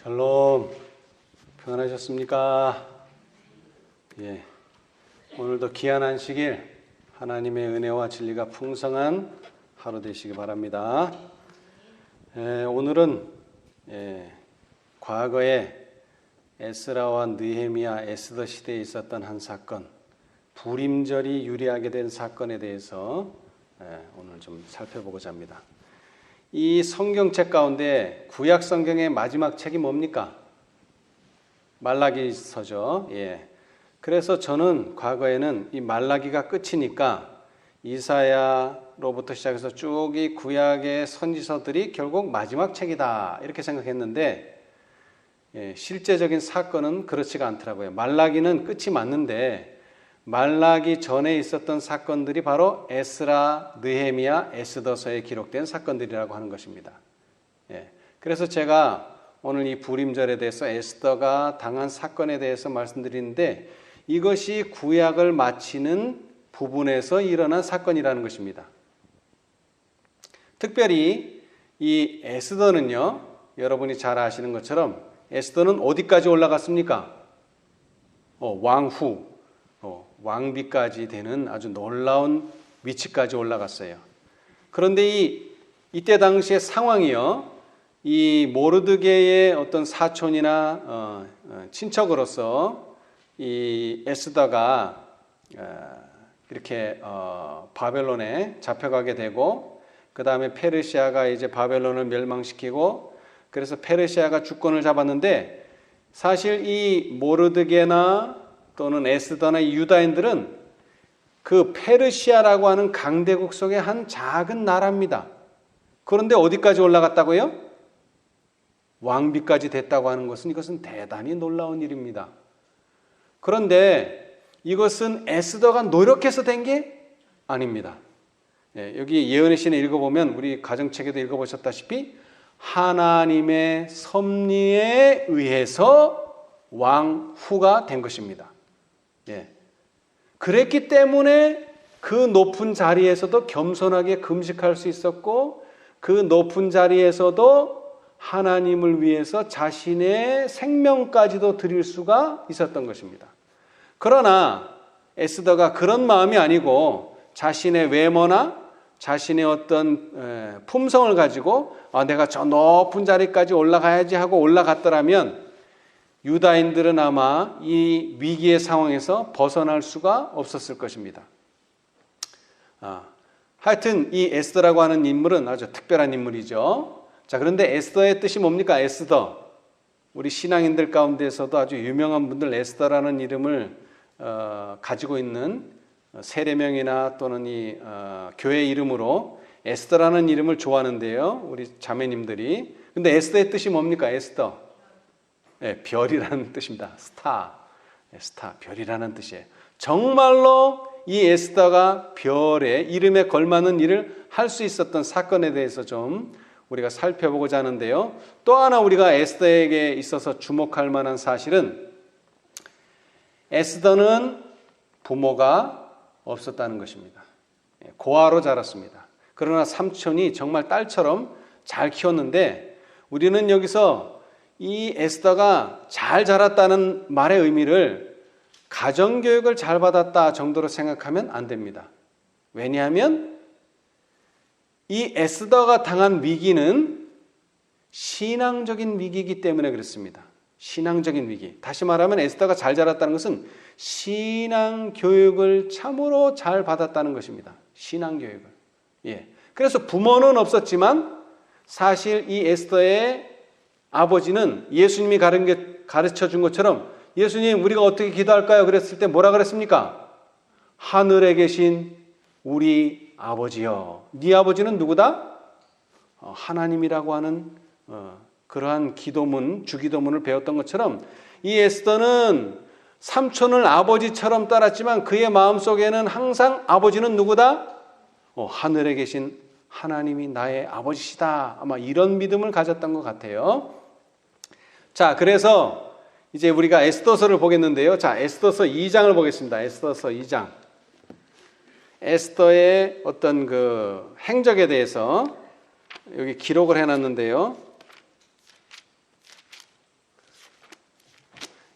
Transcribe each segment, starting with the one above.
샬롬, 평안하셨습니까? 예, 오늘도 귀한 안식일, 하나님의 은혜와 진리가 풍성한 하루 되시기 바랍니다. 오늘은 과거에 에스라와 느헤미야, 에스더 시대에 있었던 한 사건, 불임절이 유리하게 된 사건에 대해서 오늘 좀 살펴보고자 합니다. 이 성경책 가운데 구약 성경의 마지막 책이 뭡니까? 말라기서죠. 그래서 저는 과거에는 이 말라기가 끝이니까 이사야로부터 시작해서 쭉 이 구약의 선지서들이 결국 마지막 책이다 이렇게 생각했는데 실제적인 사건은 그렇지가 않더라고요. 말라기는 끝이 맞는데 말라기 전에 있었던 사건들이 바로 에스라, 느헤미야, 에스더서에 기록된 사건들이라고 하는 것입니다. 그래서 제가 오늘 이 불임절에 대해서 에스더가 당한 사건에 대해서 말씀드리는데 이것이 구약을 마치는 부분에서 일어난 사건이라는 것입니다. 특별히 이 에스더는요, 여러분이 잘 아시는 것처럼 에스더는 어디까지 올라갔습니까? 왕후, 왕비까지 되는 아주 놀라운 위치까지 올라갔어요. 그런데 이때 당시의 상황이요, 이 모르드게의 어떤 사촌이나 친척으로서 이 에스더가 이렇게 바벨론에 잡혀가게 되고, 그 다음에 페르시아가 이제 바벨론을 멸망시키고, 그래서 페르시아가 주권을 잡았는데, 사실 이 모르드게나 또는 에스더나 유다인들은 그 페르시아라고 하는 강대국 속의 한 작은 나라입니다. 그런데 어디까지 올라갔다고요? 왕비까지 됐다고 하는 것은 이것은 대단히 놀라운 일입니다. 그런데 이것은 에스더가 노력해서 된 게 아닙니다. 여기 예언의 신에 읽어보면 우리 가정책에도 읽어보셨다시피 하나님의 섭리에 의해서 왕후가 된 것입니다. 그랬기 때문에 그 높은 자리에서도 겸손하게 금식할 수 있었고 그 높은 자리에서도 하나님을 위해서 자신의 생명까지도 드릴 수가 있었던 것입니다. 그러나 에스더가 그런 마음이 아니고 자신의 외모나 자신의 어떤 품성을 가지고 내가 저 높은 자리까지 올라가야지 하고 올라갔더라면 유다인들은 아마 이 위기의 상황에서 벗어날 수가 없었을 것입니다. 하여튼 이 에스더라고 하는 인물은 아주 특별한 인물이죠. 자, 그런데 에스더의 뜻이 뭡니까? 에스더. 우리 신앙인들 가운데서도 아주 유명한 분들 에스더라는 이름을 가지고 있는 세례명이나 또는 이 교회 이름으로 에스더라는 이름을 좋아하는데요. 우리 자매님들이. 근데 에스더의 뜻이 뭡니까? 에스더. 별이라는 뜻입니다. 스타, 별이라는 뜻이에요. 정말로 이 에스더가 별의 이름에 걸맞는 일을 할 수 있었던 사건에 대해서 좀 우리가 살펴보고자 하는데요. 또 하나 우리가 에스더에게 있어서 주목할 만한 사실은 에스더는 부모가 없었다는 것입니다. 고아로 자랐습니다. 그러나 삼촌이 정말 딸처럼 잘 키웠는데 우리는 여기서 이 에스더가 잘 자랐다는 말의 의미를 가정교육을 잘 받았다 정도로 생각하면 안 됩니다. 왜냐하면 이 에스더가 당한 위기는 신앙적인 위기이기 때문에 그렇습니다. 신앙적인 위기. 다시 말하면 에스더가 잘 자랐다는 것은 신앙교육을 참으로 잘 받았다는 것입니다. 신앙교육을. 그래서 부모는 없었지만 사실 이 에스더의 아버지는 예수님이 가르쳐 준 것처럼 예수님 우리가 어떻게 기도할까요? 그랬을 때 뭐라 그랬습니까? 하늘에 계신 우리 아버지여. 네 아버지는 누구다? 하나님이라고 하는 그러한 기도문, 주기도문을 배웠던 것처럼 이 에스더는 삼촌을 아버지처럼 따랐지만 그의 마음속에는 항상 아버지는 누구다? 하늘에 계신 하나님이 나의 아버지시다. 아마 이런 믿음을 가졌던 것 같아요. 자, 그래서 이제 우리가 에스더서를 보겠는데요. 자, 에스더서 2장을 보겠습니다. 에스더서 2장. 에스더의 어떤 그 행적에 대해서 여기 기록을 해놨는데요.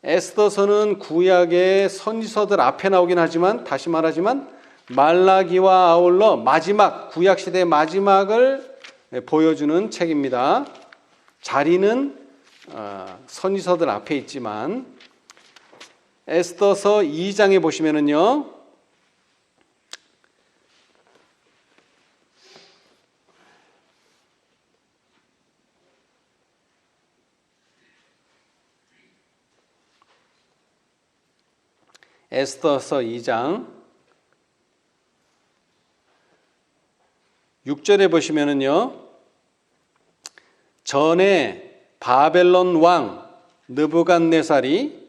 에스더서는 구약의 선지서들 앞에 나오긴 하지만 다시 말하지만 말라기와 아울러 마지막 구약 시대의 마지막을 보여주는 책입니다. 자리는 선지서들 앞에 있지만 에스더서 2장에 보시면은요. 에스더서 2장 6절에 보시면은요. 전에 바벨론 왕 느부갓네살이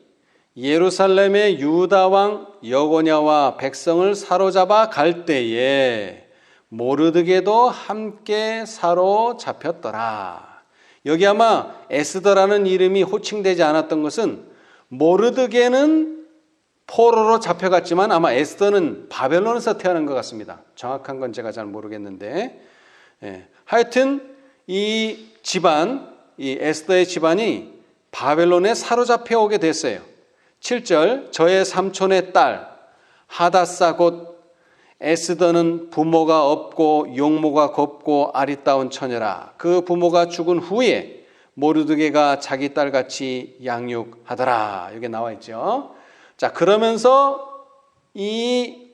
예루살렘의 유다 왕 여고냐와 백성을 사로잡아 갈 때에 모르드게도 함께 사로잡혔더라. 여기 아마 에스더라는 이름이 호칭되지 않았던 것은 모르드게는 포로로 잡혀갔지만 아마 에스더는 바벨론에서 태어난 것 같습니다. 정확한 건 제가 잘 모르겠는데 하여튼 이 집안, 이 에스더의 집안이 바벨론에 사로잡혀 오게 됐어요. 7절 저의 삼촌의 딸 하다사 곧 에스더는 부모가 없고 용모가 곱고 아리따운 처녀라. 그 부모가 죽은 후에 모르드게가 자기 딸같이 양육하더라. 여기 나와 있죠. 자, 그러면서 이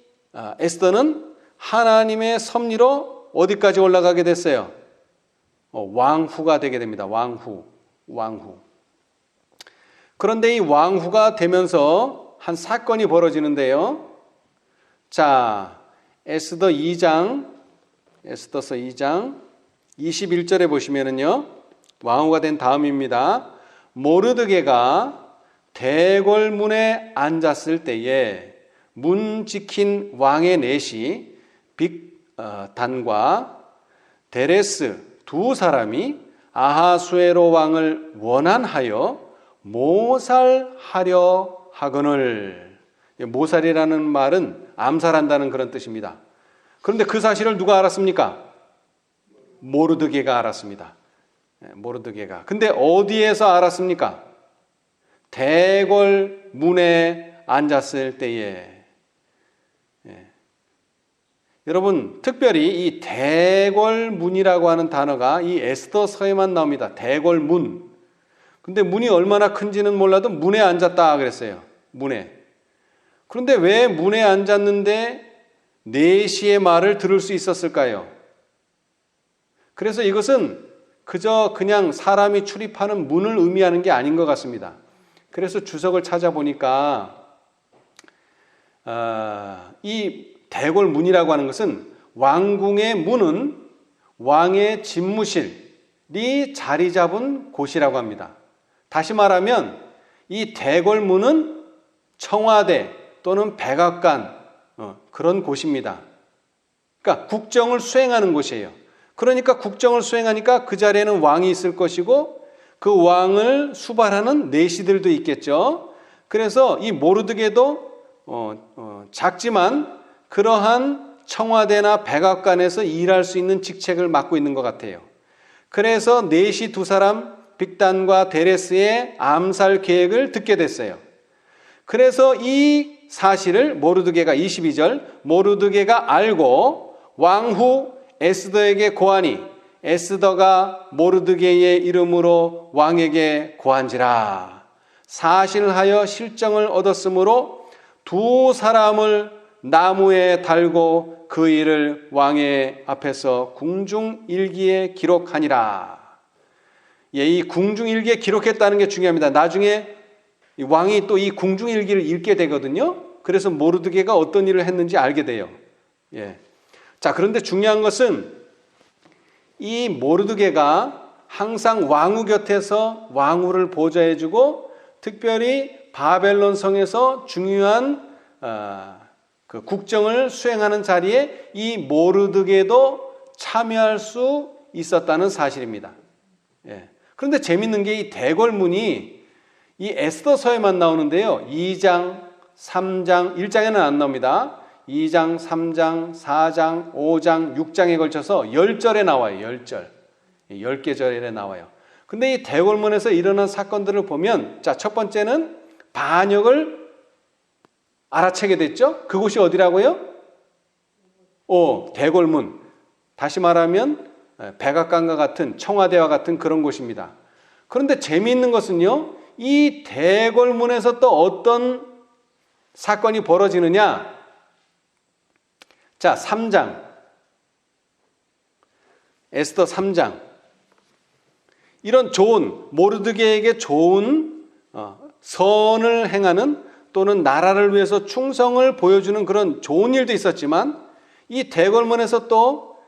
에스더는 하나님의 섭리로 어디까지 올라가게 됐어요? 왕후가 되게 됩니다. 왕후. 그런데 이 왕후가 되면서 한 사건이 벌어지는데요. 자, 에스더서 2장 21절에 보시면은요. 왕후가 된 다음입니다. 모르드게가 대궐문에 앉았을 때에 문 지킨 왕의 넷이 빅단과 데레스 두 사람이 아하수에로 왕을 원한하여 모살하려 하거늘. 모살이라는 말은 암살한다는 그런 뜻입니다. 그런데 그 사실을 누가 알았습니까? 모르드게가 알았습니다. 모르드게가. 근데 어디에서 알았습니까? 대궐 문에 앉았을 때에. 여러분, 특별히 이 대궐문이라고 하는 단어가 이 에스더서에만 나옵니다. 대궐문. 근데 문이 얼마나 큰지는 몰라도 문에 앉았다 그랬어요. 문에. 그런데 왜 문에 앉았는데 4시의 말을 들을 수 있었을까요? 그래서 이것은 그냥 사람이 출입하는 문을 의미하는 게 아닌 것 같습니다. 그래서 주석을 찾아보니까 이 대궐문이라고 하는 것은 왕궁의 문은 왕의 집무실이 자리 잡은 곳이라고 합니다. 다시 말하면 이 대궐문은 청와대 또는 백악관 그런 곳입니다. 그러니까 국정을 수행하는 곳이에요. 그러니까 국정을 수행하니까 그 자리에는 왕이 있을 것이고 그 왕을 수발하는 내시들도 있겠죠. 그래서 이 모르드게도 작지만 그러한 청와대나 백악관에서 일할 수 있는 직책을 맡고 있는 것 같아요. 그래서 내시 두 사람 빅단과 데레스의 암살 계획을 듣게 됐어요. 그래서 이 사실을 모르드게가 22절 모르드게가 알고 왕후 에스더에게 고하니 에스더가 모르드게의 이름으로 왕에게 고한지라. 사실하여 실정을 얻었으므로 두 사람을 나무에 달고 그 일을 왕의 앞에서 궁중일기에 기록하니라. 이 궁중일기에 기록했다는 게 중요합니다. 나중에 왕이 또 이 궁중일기를 읽게 되거든요. 그래서 모르드게가 어떤 일을 했는지 알게 돼요. 자, 그런데 중요한 것은 이 모르드게가 항상 왕후 곁에서 왕후를 보좌해주고 특별히 바벨론 성에서 중요한 그 국정을 수행하는 자리에 이 모르드게도 참여할 수 있었다는 사실입니다. 그런데 재밌는 게 이 대궐문이 이 에스더서에만 나오는데요. 2장, 3장, 1장에는 안 나옵니다. 2장, 3장, 4장, 5장, 6장에 걸쳐서 10절에 나와요. 10절. 10개 절에 나와요. 근데 이 대궐문에서 일어난 사건들을 보면 자, 첫 번째는 반역을 알아채게 됐죠. 그곳이 어디라고요? 대궐문. 다시 말하면 백악관과 같은, 청와대와 같은 그런 곳입니다. 그런데 재미있는 것은요, 이 대궐문에서 또 어떤 사건이 벌어지느냐? 자, 3장. 에스더 3장. 이런 모르드게에게 좋은 선을 행하는, 또는 나라를 위해서 충성을 보여주는 그런 좋은 일도 있었지만, 이 대궐문에서 또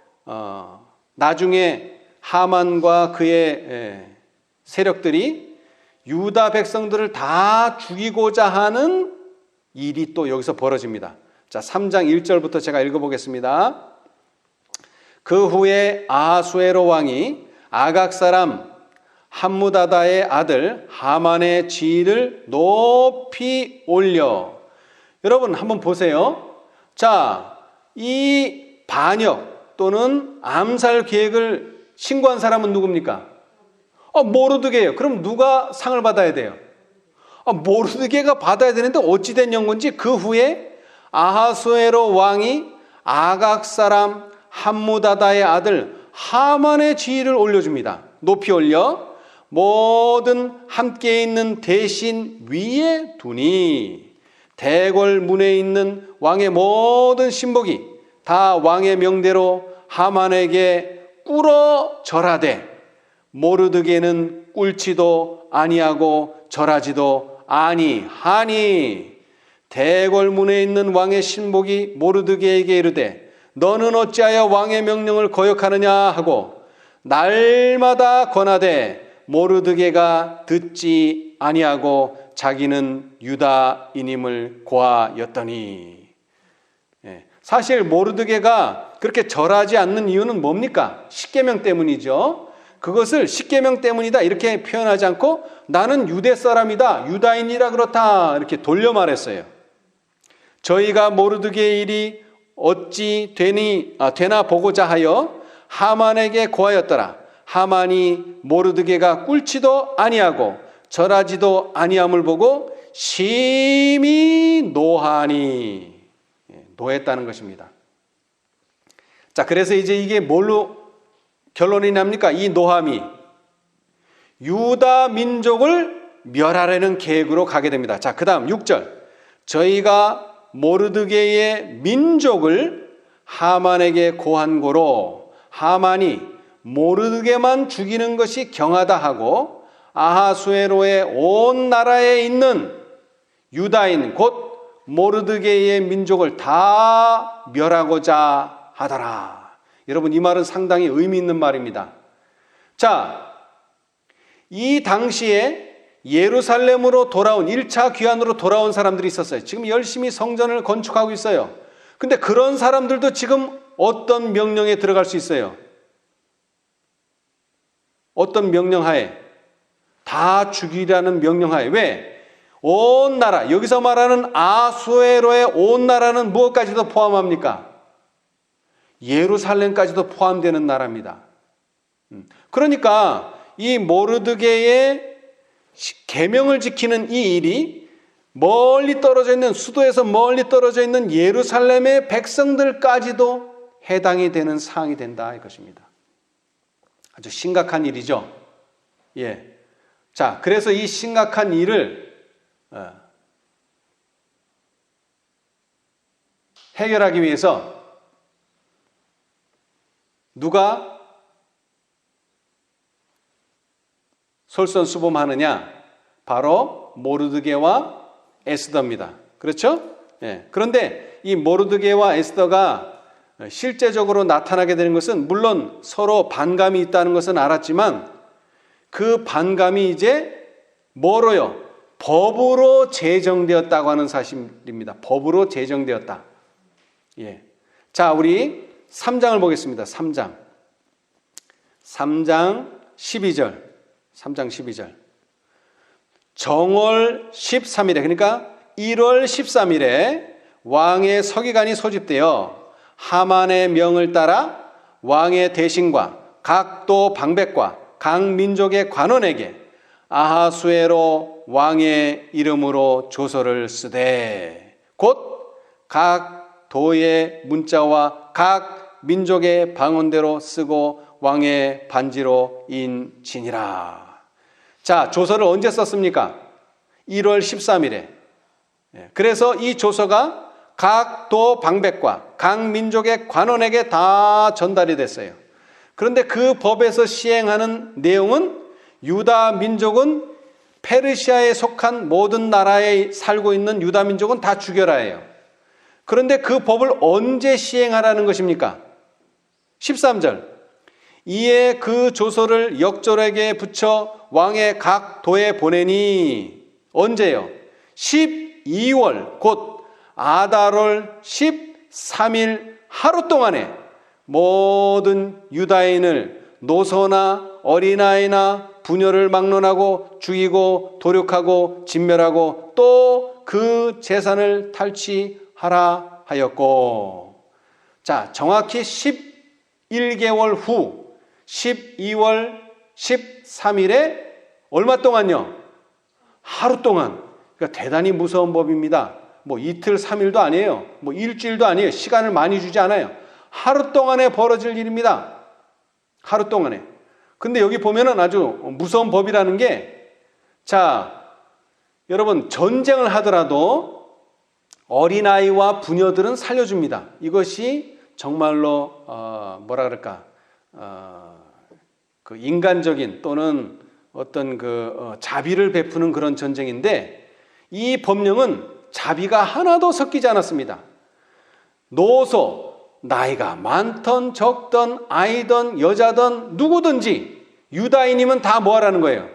나중에 하만과 그의 세력들이 유다 백성들을 다 죽이고자 하는 일이 또 여기서 벌어집니다. 자, 3장 1절부터 제가 읽어보겠습니다. 그 후에 아하수에로 왕이 아각 사람 함무다다의 아들 하만의 지위를 높이 올려. 여러분 한번 보세요. 자, 이 반역 또는 암살 계획을 신고한 사람은 누굽니까? 모르드게예요. 그럼 누가 상을 받아야 돼요? 모르드게가 받아야 되는데 어찌 된 연고인지 그 후에 아하수에로 왕이 아각 사람 함무다다의 아들 하만의 지위를 올려줍니다. 높이 올려 모든 함께 있는 대신 위에 두니 대궐문에 있는 왕의 모든 신복이 다 왕의 명대로 하만에게 꿇어 절하되 모르드게는 꿇지도 아니하고 절하지도 아니하니 대궐문에 있는 왕의 신복이 모르드게에게 이르되 너는 어찌하여 왕의 명령을 거역하느냐 하고 날마다 권하되 모르드게가 듣지 아니하고 자기는 유다인임을 고하였더니. 사실 모르드게가 그렇게 절하지 않는 이유는 뭡니까? 십계명 때문이죠. 그것을 십계명 때문이다 이렇게 표현하지 않고 나는 유대 사람이다, 유다인이라 그렇다 이렇게 돌려 말했어요. 저희가 모르드게의 일이 어찌 되나 보고자 하여 하만에게 고하였더라. 하만이 모르드게가 꿇지도 아니하고 절하지도 아니함을 보고 심히 노하니. 노했다는 것입니다. 자, 그래서 이제 이게 뭘로 결론이 납니까? 이 노함이 유다 민족을 멸하려는 계획으로 가게 됩니다. 자, 그 다음 6절. 저희가 모르드게의 민족을 하만에게 고한 고로 하만이 모르드게만 죽이는 것이 경하다 하고 아하수에로의 온 나라에 있는 유다인 곧 모르드게의 민족을 다 멸하고자 하더라. 여러분, 이 말은 상당히 의미 있는 말입니다. 자, 이 당시에 예루살렘으로 돌아온 1차 귀환으로 돌아온 사람들이 있었어요. 지금 열심히 성전을 건축하고 있어요. 근데 그런 사람들도 지금 어떤 명령에 들어갈 수 있어요? 어떤 명령하에? 다 죽이라는 명령하에. 왜? 온 나라, 여기서 말하는 아수에로의 온 나라는 무엇까지도 포함합니까? 예루살렘까지도 포함되는 나라입니다. 그러니까 이 모르드게의 계명을 지키는 이 일이 멀리 떨어져 있는, 수도에서 멀리 떨어져 있는 예루살렘의 백성들까지도 해당이 되는 사항이 된다 이것입니다. 아주 심각한 일이죠. 예. 자, 그래서 이 심각한 일을 해결하기 위해서 누가 솔선수범하느냐? 바로 모르드게와 에스더입니다. 그렇죠? 예. 그런데 이 모르드게와 에스더가 실제적으로 나타나게 되는 것은 물론 서로 반감이 있다는 것은 알았지만 그 반감이 이제 뭐로요? 법으로 제정되었다고 하는 사실입니다. 법으로 제정되었다. 예. 자, 우리 3장을 보겠습니다. 3장 12절. 3장 12절. 정월 13일에, 그러니까 1월 13일에 왕의 서기관이 소집되어 하만의 명을 따라 왕의 대신과 각 도 방백과 각 민족의 관원에게 아하수에로 왕의 이름으로 조서를 쓰되 곧 각 도의 문자와 각 민족의 방언대로 쓰고 왕의 반지로 인지니라. 자, 조서를 언제 썼습니까? 1월 13일에. 그래서 이 조서가 각 도 방백과 각 민족의 관원에게 다 전달이 됐어요. 그런데 그 법에서 시행하는 내용은 유다 민족은 페르시아에 속한 모든 나라에 살고 있는 유다 민족은 다 죽여라예요. 그런데 그 법을 언제 시행하라는 것입니까? 13절. 이에 그 조서를 역졸에게 붙여 왕의 각 도에 보내니 언제요? 12월 곧 아달월 13일 하루 동안에 모든 유다인을 노소나 어린아이나 부녀를 막론하고 죽이고 도륙하고 진멸하고 또 그 재산을 탈취하라 하였고, 자, 정확히 11개월 후 12월 13일에 얼마 동안요? 하루 동안. 그러니까 대단히 무서운 법입니다. 뭐 이틀 3일도 아니에요. 뭐 일주일도 아니에요. 시간을 많이 주지 않아요. 하루 동안에 벌어질 일입니다. 하루 동안에. 근데 여기 보면은 아주 무서운 법이라는 게, 자, 여러분, 전쟁을 하더라도 어린아이와 부녀들은 살려줍니다. 이것이 정말로 뭐라 그럴까, 그 인간적인 또는 어떤 그 자비를 베푸는 그런 전쟁인데, 이 법령은 자비가 하나도 섞이지 않았습니다. 노소, 나이가 많던 적던 아이든 여자든 누구든지 유다인이면 다 뭐하라는 거예요?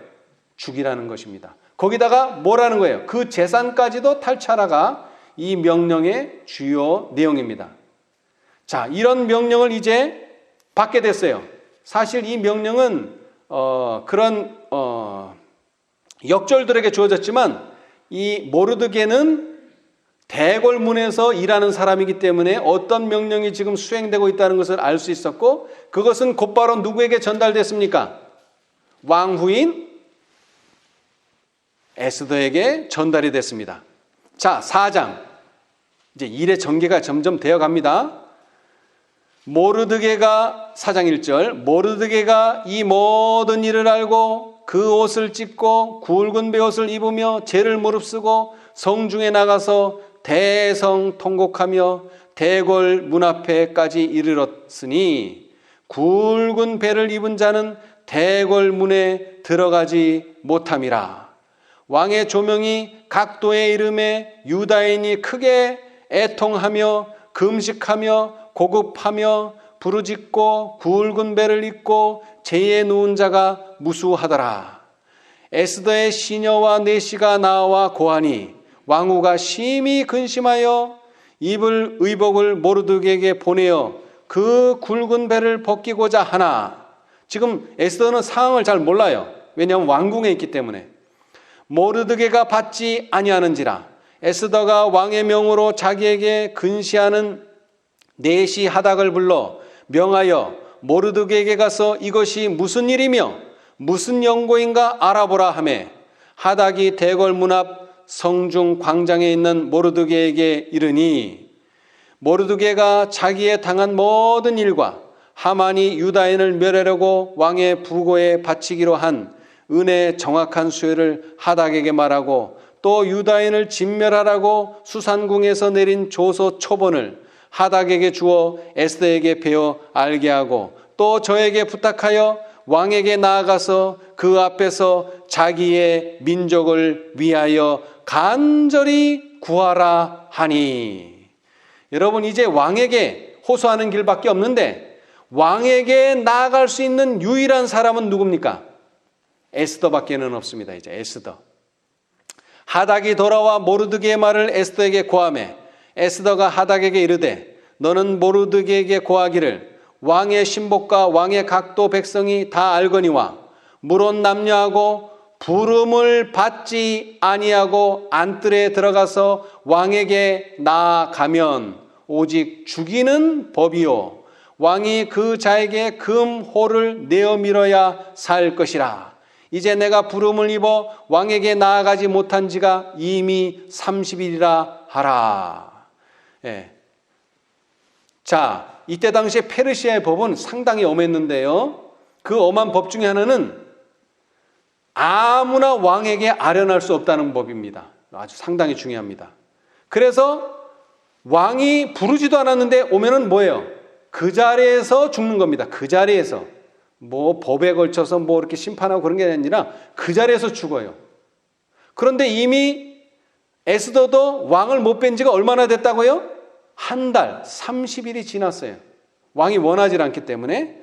죽이라는 것입니다. 거기다가 뭐라는 거예요? 그 재산까지도 탈취하라가 이 명령의 주요 내용입니다. 자, 이런 명령을 이제 받게 됐어요. 사실 이 명령은 그런 역졸들에게 주어졌지만 이 모르드게는 대궐문에서 일하는 사람이기 때문에 어떤 명령이 지금 수행되고 있다는 것을 알 수 있었고, 그것은 곧바로 누구에게 전달됐습니까? 왕후인 에스더에게 전달이 됐습니다. 자, 4장. 이제 일의 전개가 점점 되어 갑니다. 모르드게가 4장 1절, 모르드게가 이 모든 일을 알고 그 옷을 찢고 굵은 베옷을 입으며 죄를 무릅쓰고 성중에 나가서 대성통곡하며 대궐 문 앞에까지 이르렀으니 굵은 베를 입은 자는 대궐 문에 들어가지 못함이라. 왕의 조명이 각 도의 이름에 유다인이 크게 애통하며 금식하며 고급하며 부르짖고 굵은 베를 입고 재에 누운 자가 무수하더라. 에스더의 시녀와 내시가 나와 고하니 왕후가 심히 근심하여 입을 의복을 모르드게에게 보내어 그 굵은 베를 벗기고자 하나. 지금 에스더는 상황을 잘 몰라요. 왜냐하면 왕궁에 있기 때문에. 모르드게가 받지 아니하는지라. 에스더가 왕의 명으로 자기에게 근시하는 내시 하닥을 불러 명하여 모르드게에게 가서 이것이 무슨 일이며 무슨 연고인가 알아보라 하매, 하닥이 대궐 문 앞 성중 광장에 있는 모르드게에게 이르니, 모르드게가 자기의 당한 모든 일과 하만이 유다인을 멸하려고 왕의 부고에 바치기로 한 은혜의 정확한 수요를 하닥에게 말하고, 또 유다인을 진멸하라고 수산궁에서 내린 조서 초본을 하닥에게 주어 에스더에게 배워 알게 하고, 또 저에게 부탁하여 왕에게 나아가서 그 앞에서 자기의 민족을 위하여 간절히 구하라 하니. 여러분, 이제 왕에게 호소하는 길밖에 없는데 왕에게 나아갈 수 있는 유일한 사람은 누굽니까? 에스더밖에는 없습니다. 이제 에스더. 하닥이 돌아와 모르드게의 말을 에스더에게 고하매, 에스더가 하닥에게 이르되, 너는 모르드게에게 고하기를 왕의 신복과 왕의 각도 백성이 다 알거니와 물론 남녀하고 부름을 받지 아니하고 안뜰에 들어가서 왕에게 나아가면 오직 죽이는 법이요 왕이 그 자에게 금호를 내어 밀어야 살 것이라. 이제 내가 부름을 입어 왕에게 나아가지 못한 지가 이미 30일이라 하라. 예. 자, 이때 당시에 페르시아의 법은 상당히 엄했는데요. 그 엄한 법 중에 하나는 아무나 왕에게 아련할 수 없다는 법입니다. 아주 상당히 중요합니다. 그래서 왕이 부르지도 않았는데 오면은 뭐예요? 그 자리에서 죽는 겁니다. 그 자리에서. 뭐 법에 걸쳐서 뭐 이렇게 심판하고 그런 게 아니라 그 자리에서 죽어요. 그런데 이미 에스더도 왕을 못 뵌 지가 얼마나 됐다고요? 한 달, 30일이 지났어요. 왕이 원하지 않기 때문에.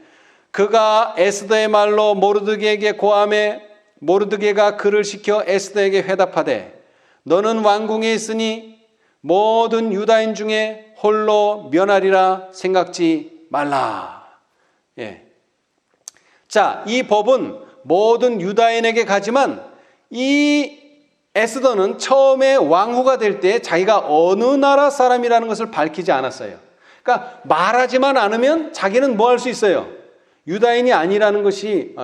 그가 에스더의 말로 모르드게에게 고함해 모르드게가 그를 시켜 에스더에게 회답하되 너는 왕궁에 있으니 모든 유다인 중에 홀로 면하리라 생각지 말라. 예. 자, 이 법은 모든 유다인에게 가지만 이 에스더는 처음에 왕후가 될 때 자기가 어느 나라 사람이라는 것을 밝히지 않았어요. 그러니까 말하지만 않으면 자기는 뭐 할 수 있어요? 유다인이라는 것이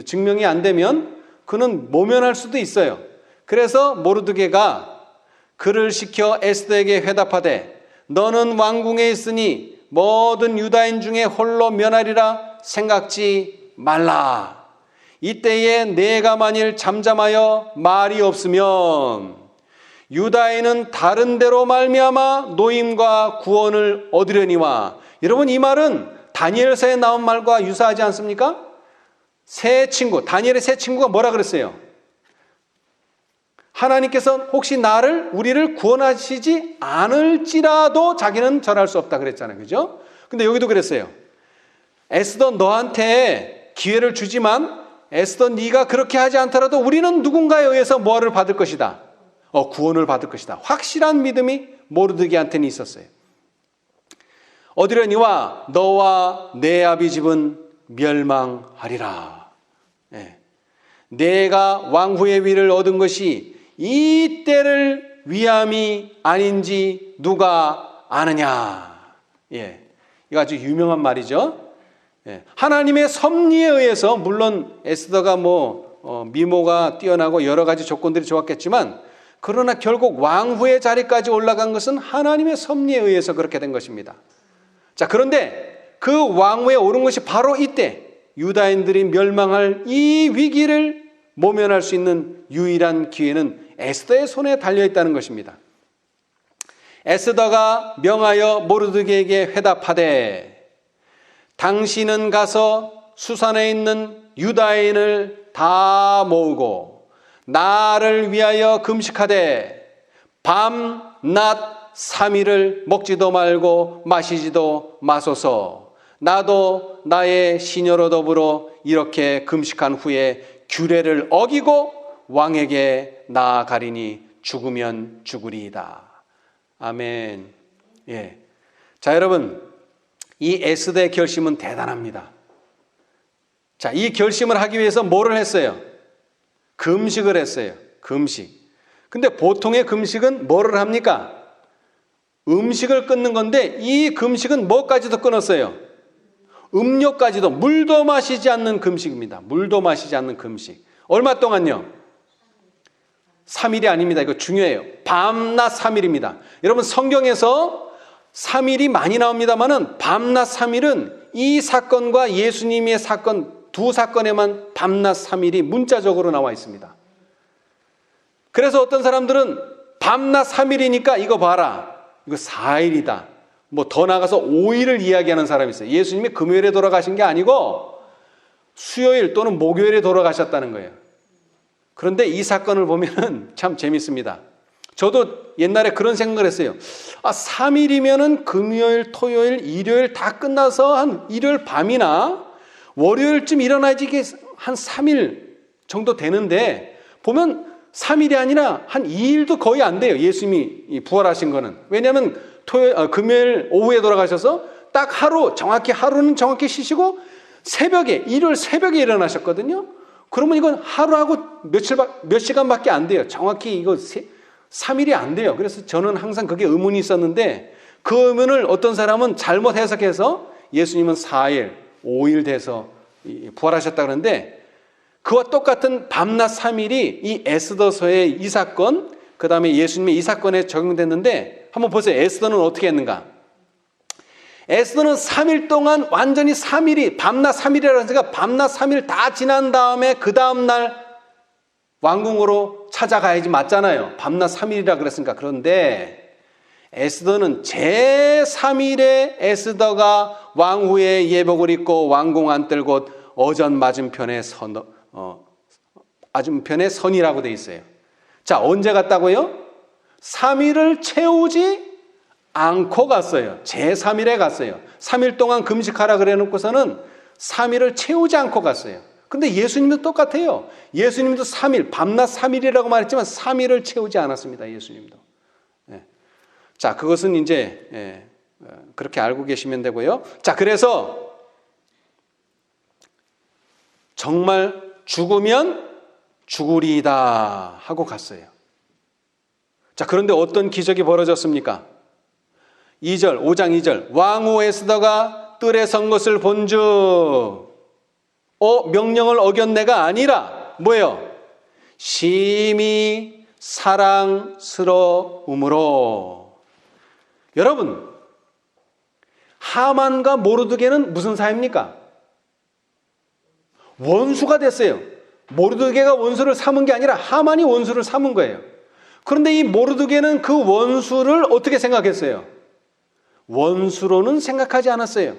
증명이 안 되면 그는 모면할 수도 있어요. 그래서 모르드게가 그를 시켜 에스더에게 회답하되 너는 왕궁에 있으니 모든 유다인 중에 홀로 면하리라 생각지 말라. 이때에 내가 만일 잠잠하여 말이 없으면 유다인은 다른 데로 말미암아 노임과 구원을 얻으려니와. 여러분, 이 말은 다니엘서에 나온 말과 유사하지 않습니까? 다니엘의 세 친구가 뭐라 그랬어요? 하나님께서 혹시 우리를 구원하시지 않을지라도 자기는 절할 수 없다 그랬잖아요. 그죠? 근데 여기도 그랬어요. 에스더 너한테 기회를 주지만 에스더 네가 그렇게 하지 않더라도 우리는 누군가에 의해서 뭐를 받을 것이다. 구원을 받을 것이다. 확실한 믿음이 모르드게한테는 있었어요. 얻으려니와 너와 내 아비 집은 멸망하리라. 예. 내가 왕후의 위를 얻은 것이 이 때를 위함이 아닌지 누가 아느냐. 예. 이거 아주 유명한 말이죠. 예. 하나님의 섭리에 의해서 물론 에스더가 미모가 뛰어나고 여러 가지 조건들이 좋았겠지만 그러나 결국 왕후의 자리까지 올라간 것은 하나님의 섭리에 의해서 그렇게 된 것입니다. 자, 그런데 그 왕위에 오른 것이 바로 이때 유다인들이 멸망할 이 위기를 모면할 수 있는 유일한 기회는 에스더의 손에 달려있다는 것입니다. 에스더가 명하여 모르드게에게 회답하되 당신은 가서 수산에 있는 유다인을 다 모으고 나를 위하여 금식하되 밤, 낮, 3일을 먹지도 말고 마시지도 마소서. 나도 나의 시녀로 더불어 이렇게 금식한 후에 규례를 어기고 왕에게 나아가리니 죽으면 죽으리이다. 아멘. 예. 자, 여러분, 이 에스더의 결심은 대단합니다. 자, 이 결심을 하기 위해서 뭐를 했어요? 금식을 했어요. 금식. 근데 보통의 금식은 뭐를 합니까? 음식을 끊는 건데 이 금식은 뭐까지도 끊었어요? 음료까지도, 물도 마시지 않는 금식입니다. 물도 마시지 않는 금식. 얼마 동안요? 3일이 아닙니다. 이거 중요해요. 밤낮 3일입니다. 여러분, 성경에서 3일이 많이 나옵니다만은 밤낮 3일은 이 사건과 예수님의 사건 두 사건에만 밤낮 3일이 문자적으로 나와 있습니다. 그래서 어떤 사람들은 밤낮 3일이니까 이거 봐라, 이거 4일이다. 뭐 더 나가서 5일을 이야기하는 사람이 있어요. 예수님이 금요일에 돌아가신 게 아니고 수요일 또는 목요일에 돌아가셨다는 거예요. 그런데 이 사건을 보면은 참 재밌습니다. 저도 옛날에 그런 생각을 했어요. 3일이면은 금요일, 토요일, 일요일 다 끝나서 한 일요일 밤이나 월요일쯤 일어나야지 이게 한 3일 정도 되는데 보면 3일이 아니라 한 2일도 거의 안 돼요. 예수님이 부활하신 거는. 왜냐하면 금요일 오후에 돌아가셔서 딱 하루는 정확히 쉬시고 일요일 새벽에 일어나셨거든요. 그러면 이건 하루하고 몇 시간밖에 안 돼요. 정확히 이거 3일이 안 돼요. 그래서 저는 항상 그게 의문이 있었는데 그 의문을 어떤 사람은 잘못 해석해서 예수님은 4일, 5일 돼서 부활하셨다 그러는데 그와 똑같은 밤낮 3일이 이 에스더서의 이 사건, 그 다음에 예수님의 이 사건에 적용됐는데 한번 보세요. 에스더는 어떻게 했는가? 에스더는 3일 동안 완전히 3일이 밤낮 3일이라고 하니까 밤낮 3일 다 지난 다음에 그 다음날 왕궁으로 찾아가야지 맞잖아요. 밤낮 3일이라 그랬으니까. 그런데 에스더는 제3일에 에스더가 왕후의 예복을 입고 왕궁 안뜰곳 어전 맞은편에 맞은편에 선이라고 돼 있어요. 자, 언제 갔다고요? 3일을 채우지 않고 갔어요. 제3일에 갔어요. 3일 동안 금식하라 그래 놓고서는 3일을 채우지 않고 갔어요. 근데 예수님도 똑같아요. 예수님도 3일, 밤낮 3일이라고 말했지만 3일을 채우지 않았습니다. 예수님도. 자, 그것은 이제 그렇게 알고 계시면 되고요. 자, 그래서 정말 죽으면 죽으리이다 하고 갔어요. 자, 그런데 어떤 기적이 벌어졌습니까? 2절, 5장 2절. 왕후 에스더가 뜰에 선 것을 본즉 명령을 어겼네가 아니라 뭐예요? 심히 사랑스러움으로. 여러분, 하만과 모르드게는 무슨 사이입니까? 원수가 됐어요. 모르드게가 원수를 삼은 게 아니라 하만이 원수를 삼은 거예요. 그런데 이 모르드게는 그 원수를 어떻게 생각했어요? 원수로는 생각하지 않았어요.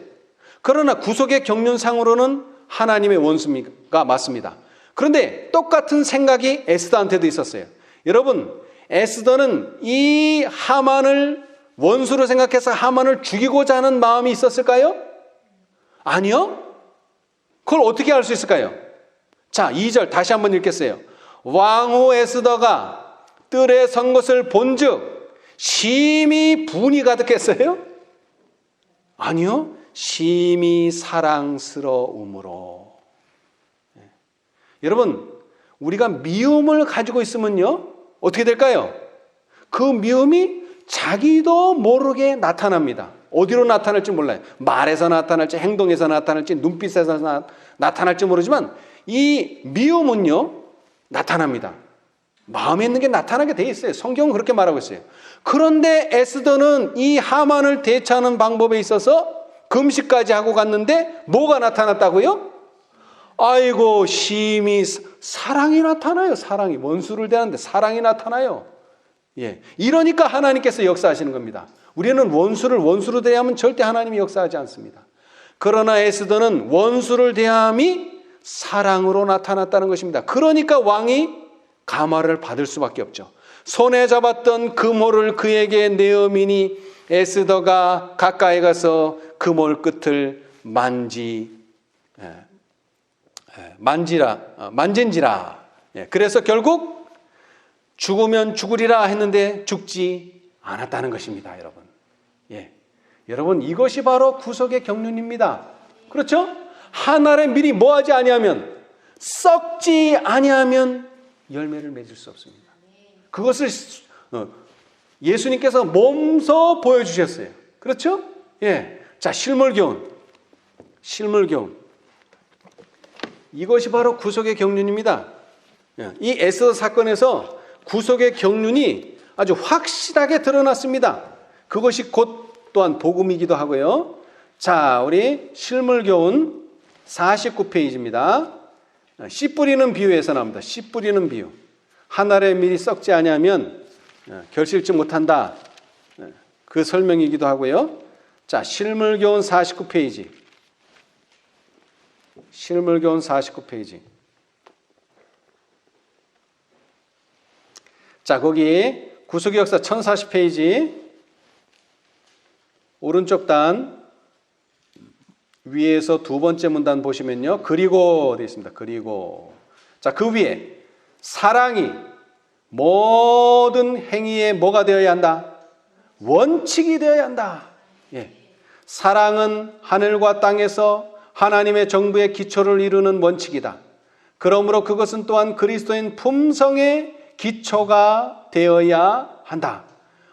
그러나 구속의 경륜상으로는 하나님의 원수가 맞습니다. 그런데 똑같은 생각이 에스더한테도 있었어요. 여러분, 에스더는 이 하만을 원수로 생각해서 하만을 죽이고자 하는 마음이 있었을까요? 아니요. 그걸 어떻게 알 수 있을까요? 자, 2절 다시 한번 읽겠어요. 왕후 에스더가 뜰에 선 것을 본즉 심히 분이 가득했어요? 아니요. 심히 사랑스러움으로. 여러분, 우리가 미움을 가지고 있으면요, 어떻게 될까요? 그 미움이 자기도 모르게 나타납니다. 어디로 나타날지 몰라요. 말에서 나타날지, 행동에서 나타날지, 눈빛에서 나타날지 모르지만 이 미움은요, 나타납니다. 마음에 있는 게 나타나게 돼 있어요. 성경은 그렇게 말하고 있어요. 그런데 에스더는 이 하만을 대처하는 방법에 있어서 금식까지 하고 갔는데 뭐가 나타났다고요? 아이고, 심히 사랑이 나타나요. 사랑이. 원수를 대하는데 사랑이 나타나요. 예. 이러니까 하나님께서 역사하시는 겁니다. 우리는 원수를 원수로 대하면 절대 하나님이 역사하지 않습니다. 그러나 에스더는 원수를 대함이 사랑으로 나타났다는 것입니다. 그러니까 왕이 감화를 받을 수밖에 없죠. 손에 잡았던 금홀을 그에게 내어미니 에스더가 가까이 가서 금홀 끝을 만진지라. 그래서 결국 죽으면 죽으리라 했는데 죽지 않았다는 것입니다, 여러분. 여러분, 이것이 바로 구속의 경륜입니다. 그렇죠? 하나를 미리 뭐하지 아니하면, 썩지 아니하면 열매를 맺을 수 없습니다. 그것을 예수님께서 몸소 보여주셨어요. 그렇죠? 자, 실물교훈. 이것이 바로 구속의 경륜입니다. 이 에스더 사건에서 구속의 경륜이 아주 확실하게 드러났습니다. 그것이 곧 또한 복음이기도 하고요. 자, 우리 실물교훈 49페이지입니다. 씨 뿌리는 비유에서 나옵니다. 씨 뿌리는 비유. 한 알에 미리 썩지 아니하면 결실치 못한다. 그 설명이기도 하고요. 자, 실물교훈 49페이지. 실물교훈 49페이지. 자, 거기 구속의 역사 1040페이지 오른쪽 단 위에서 두 번째 문단 보시면요. 그리고 되어 있습니다. 그리고. 자, 그 위에 사랑이 모든 행위에 뭐가 되어야 한다? 원칙이 되어야 한다. 사랑은 하늘과 땅에서 하나님의 정부의 기초를 이루는 원칙이다. 그러므로 그것은 또한 그리스도인 품성의 기초가 되어야 한다.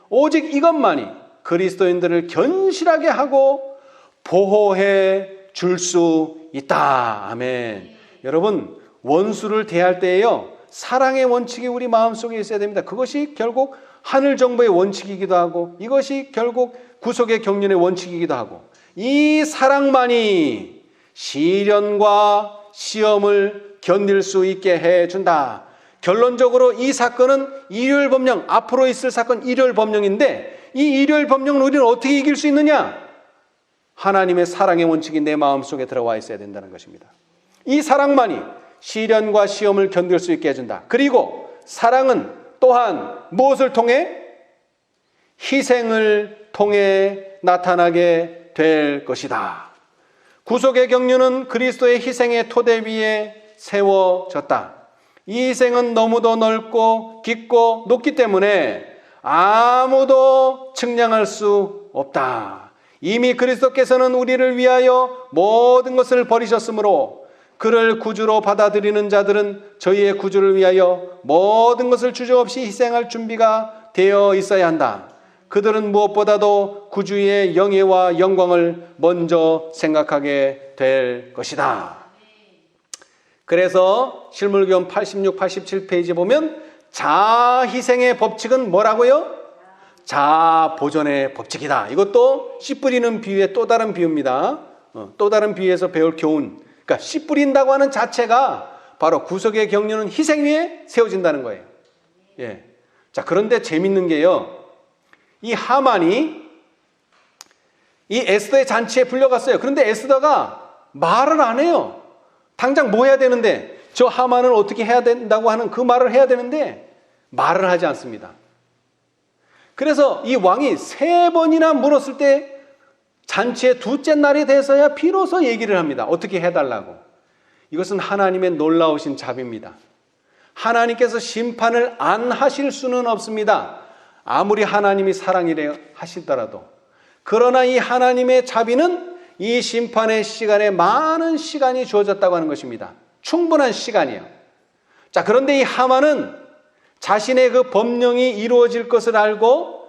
오직 이것만이 그리스도인들을 견실하게 하고 보호해 줄 수 있다. 아멘. 여러분, 원수를 대할 때에요, 사랑의 원칙이 우리 마음속에 있어야 됩니다. 그것이 결국 하늘 정부의 원칙이기도 하고, 이것이 결국 구속의 경륜의 원칙이기도 하고, 이 사랑만이 시련과 시험을 견딜 수 있게 해준다. 결론적으로 이 사건은 일요일 법령, 앞으로 있을 사건 일요일 법령인데, 이 일요일 법령을 우리는 어떻게 이길 수 있느냐? 하나님의 사랑의 원칙이 내 마음속에 들어와 있어야 된다는 것입니다. 이 사랑만이 시련과 시험을 견딜 수 있게 해준다. 그리고 사랑은 또한 무엇을 통해? 희생을 통해 나타나게 될 것이다. 구속의 경륜은 그리스도의 희생의 토대 위에 세워졌다. 이 희생은 너무도 넓고 깊고 높기 때문에 아무도 측량할 수 없다. 이미 그리스도께서는 우리를 위하여 모든 것을 버리셨으므로 그를 구주로 받아들이는 자들은 저희의 구주를 위하여 모든 것을 주저없이 희생할 준비가 되어 있어야 한다. 그들은 무엇보다도 구주의 영예와 영광을 먼저 생각하게 될 것이다. 그래서 실물교훈 86, 87페이지 보면 자희생의 법칙은 뭐라고요? 자보존의 법칙이다. 이것도 씨 뿌리는 비유의 또 다른 비유입니다. 또 다른 비유에서 배울 교훈. 그러니까 씨 뿌린다고 하는 자체가 바로 구속의 경륜은 희생 위에 세워진다는 거예요. 예. 자, 그런데 재밌는 게요, 이 하만이 이 에스더의 잔치에 불려갔어요. 그런데 에스더가 말을 안 해요. 당장 뭐 해야 되는데, 저 하만을 어떻게 해야 된다고 하는 그 말을 해야 되는데 말을 하지 않습니다. 그래서 이 왕이 3번이나 물었을 때 잔치의 둘째 날이 돼서야 비로소 얘기를 합니다. 어떻게 해달라고. 이것은 하나님의 놀라우신 자비입니다. 하나님께서 심판을 안 하실 수는 없습니다. 아무리 하나님이 사랑이래 하시더라도. 그러나 이 하나님의 자비는 이 심판의 시간에 많은 시간이 주어졌다고 하는 것입니다. 충분한 시간이에요. 자, 그런데 이 하만은 자신의 그 법령이 이루어질 것을 알고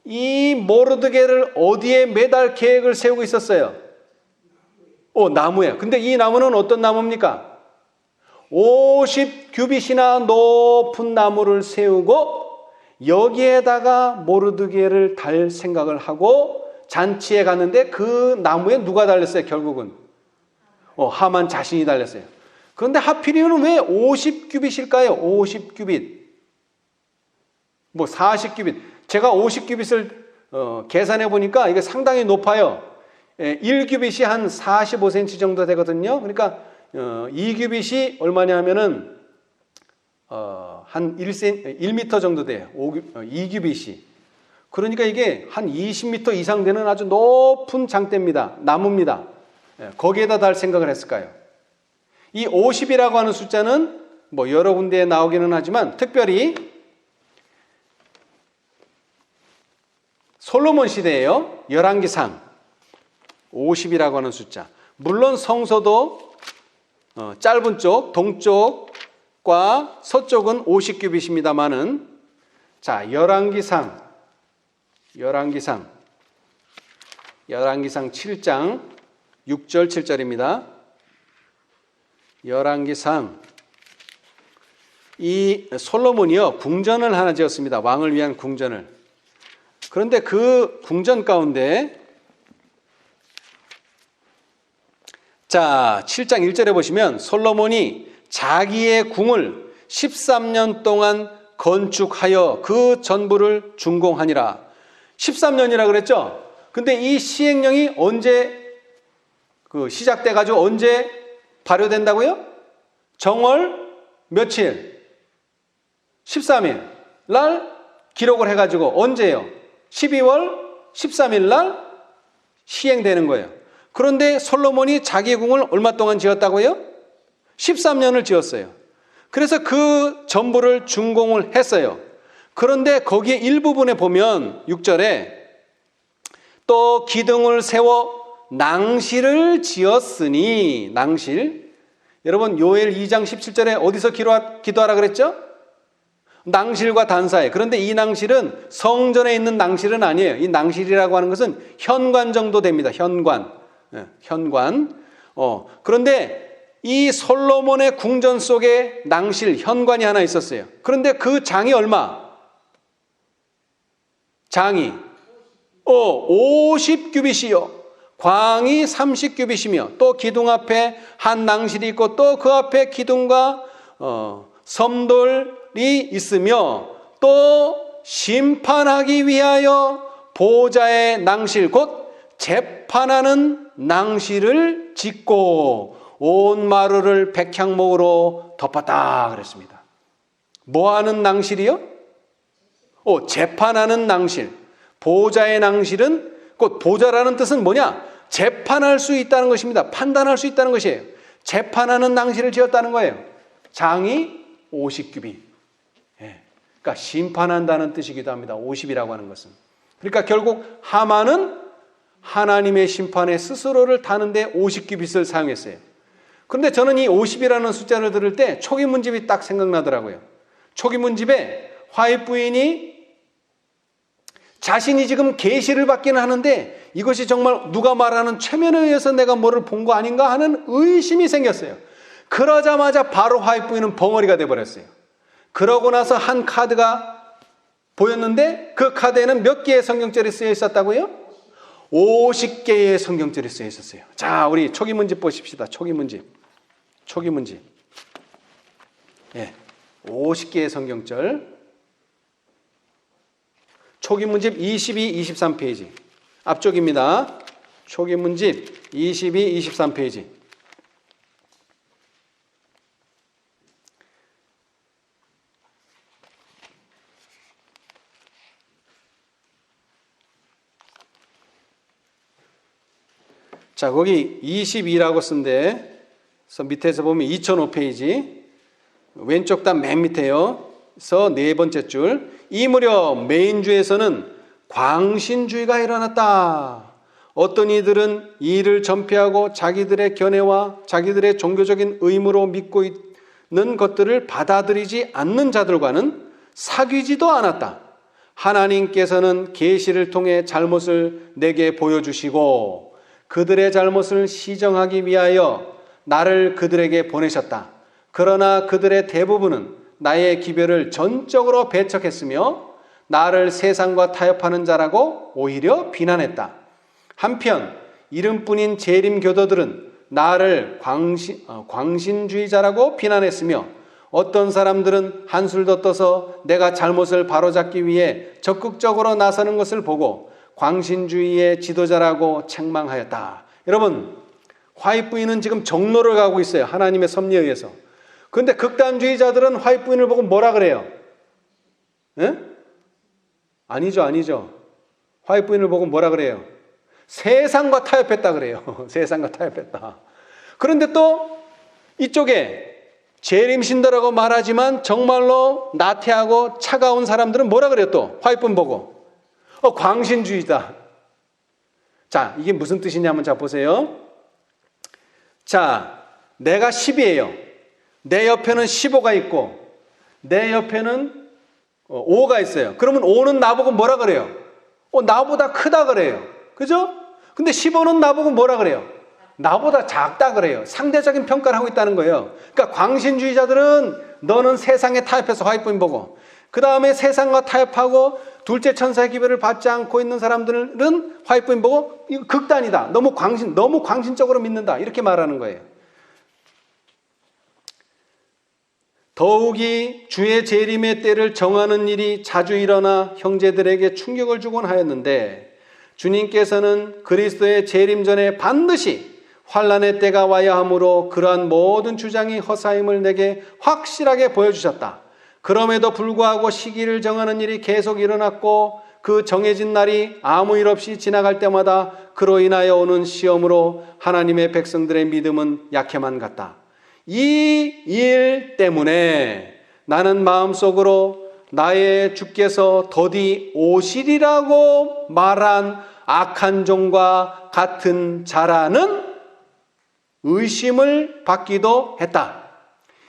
이 모르드게를 어디에 매달 계획을 세우고 있었어요? 나무예요. 근데 이 나무는 어떤 나무입니까? 50규빗이나 높은 나무를 세우고 여기에다가 모르드게를 달 생각을 하고 잔치에 갔는데 그 나무에 누가 달렸어요? 결국은 하만 자신이 달렸어요. 그런데 하필이면 왜 50규빗일까요? 50규빗. 40규빗. 제가 50규빗을 계산해 보니까 이게 상당히 높아요. 1규빗이 한 45cm 정도 되거든요. 그러니까 2규빗이 얼마냐 하면은 한 1m 정도 돼요. 2규빗이. 그러니까 이게 한 20m 이상 되는 아주 높은 장대입니다. 나무입니다. 거기에다 달 생각을 했을까요? 이 50이라고 하는 숫자는 여러 군데에 나오기는 하지만 특별히 솔로몬 시대에요. 열왕기상 50이라고 하는 숫자. 물론 성서도 짧은 쪽, 동쪽과 서쪽은 50규빗입니다만은, 자, 열왕기상 7장 6절 7절입니다. 열왕기상, 이 솔로몬이요 궁전을 하나 지었습니다. 왕을 위한 궁전을. 그런데 그 궁전 가운데, 자, 7장 1절에 보시면 솔로몬이 자기의 궁을 13년 동안 건축하여 그 전부를 준공하니라. 13년이라 그랬죠? 근데 이 시행령이 언제 시작돼 가지고 언제 발효된다고요? 정월 며칠? 13일 날 기록을 해 가지고 언제요? 12월 13일 날 시행되는 거예요. 그런데 솔로몬이 자기 궁을 얼마 동안 지었다고요? 13년을 지었어요. 그래서 그 전부를 준공을 했어요. 그런데 거기에 일부분에 보면 6절에 또 기둥을 세워 낭실을 지었으니, 낭실. 여러분 요엘 2장 17절에 어디서 기도하라 그랬죠? 낭실과 단사에. 그런데 이 낭실은 성전에 있는 낭실은 아니에요. 이 낭실이라고 하는 것은 현관 정도 됩니다. 현관. 그런데 이 솔로몬의 궁전 속에 낭실, 현관이 하나 있었어요. 그런데 그 장이 얼마? 장이 50규빗이요. 광이 30규빗이며 또 기둥 앞에 한 낭실이 있고 또 그 앞에 기둥과 섬돌이 있으며 또 심판하기 위하여 보좌의 낭실 곧 재판하는 낭실을 짓고 온 마루를 백향목으로 덮었다 그랬습니다. 뭐하는 낭실이요? 재판하는 낭실. 보좌의 낭실은 곧 보좌라는 뜻은 뭐냐? 재판할 수 있다는 것입니다. 판단할 수 있다는 것이에요. 재판하는 낭실을 지었다는 거예요. 장이 50규빗. 그러니까 심판한다는 뜻이기도 합니다. 50이라고 하는 것은. 그러니까 결국 하만은 하나님의 심판에 스스로를 다는데 50규빗을 사용했어요. 그런데 저는 이 50이라는 숫자를 들을 때 초기 문집이 딱 생각나더라고요. 초기 문집에 화입 부인이 자신이 지금 계시를 받기는 하는데 이것이 정말 누가 말하는 최면에 의해서 내가 뭐를 본 거 아닌가 하는 의심이 생겼어요. 그러자마자 바로 화입 부인은 벙어리가 돼버렸어요. 그러고 나서 한 카드가 보였는데 그 카드에는 몇 개의 성경절이 쓰여 있었다고요? 50개의 성경절이 쓰여 있었어요. 자, 우리 초기 문집 보십시다. 초기 문집. 50개의 성경절. 초기 문집 22, 23페이지. 앞쪽입니다. 초기 문집 22, 23페이지. 자, 거기 22라고 쓴데, 그래서 밑에서 보면 2005페이지, 왼쪽 단 맨 밑에요. 서 네 번째 줄. 이 무렵 메인주에서는 광신주의가 일어났다. 어떤 이들은 이를 전폐하고 자기들의 견해와 자기들의 종교적인 의무로 믿고 있는 것들을 받아들이지 않는 자들과는 사귀지도 않았다. 하나님께서는 계시를 통해 잘못을 내게 보여주시고 그들의 잘못을 시정하기 위하여 나를 그들에게 보내셨다. 그러나 그들의 대부분은 나의 기별을 전적으로 배척했으며 나를 세상과 타협하는 자라고 오히려 비난했다. 한편 이름뿐인 재림 교도들은 나를 광신주의자라고 비난했으며 어떤 사람들은 한술 더 떠서 내가 잘못을 바로잡기 위해 적극적으로 나서는 것을 보고 광신주의의 지도자라고 책망하였다. 여러분, 화입 부인은 지금 정로를 가고 있어요. 하나님의 섭리에 의해서. 그런데 극단주의자들은 화입 부인을 보고 뭐라 그래요? 아니죠. 화입 부인을 보고 뭐라 그래요? 세상과 타협했다 그래요. 세상과 타협했다. 그런데 또 이쪽에 재림신도라고 말하지만 정말로 나태하고 차가운 사람들은 뭐라 그래요? 또 화입 부인 보고 광신주의다. 자, 이게 무슨 뜻이냐면 자 보세요. 자, 내가 10이에요. 내 옆에는 15가 있고 내 옆에는 5가 있어요. 그러면 5는 나보고 뭐라 그래요? 나보다 크다 그래요. 그죠? 근데 15는 나보고 뭐라 그래요? 나보다 작다 그래요. 상대적인 평가를 하고 있다는 거예요. 그러니까 광신주의자들은 너는 세상에 타협해서 화입부인 보고 그 다음에 세상과 타협하고 둘째 천사의 기별을 받지 않고 있는 사람들은 화입부인 보고 이거 극단이다. 너무 광신적으로 믿는다. 이렇게 말하는 거예요. 더욱이 주의 재림의 때를 정하는 일이 자주 일어나 형제들에게 충격을 주곤 하였는데 주님께서는 그리스도의 재림 전에 반드시 환난의 때가 와야 하므로 그러한 모든 주장이 허사임을 내게 확실하게 보여주셨다. 그럼에도 불구하고 시기를 정하는 일이 계속 일어났고 그 정해진 날이 아무 일 없이 지나갈 때마다 그로 인하여 오는 시험으로 하나님의 백성들의 믿음은 약해만 갔다. 이 일 때문에 나는 마음속으로 나의 주께서 더디 오시리라고 말한 악한 종과 같은 자라는 의심을 받기도 했다.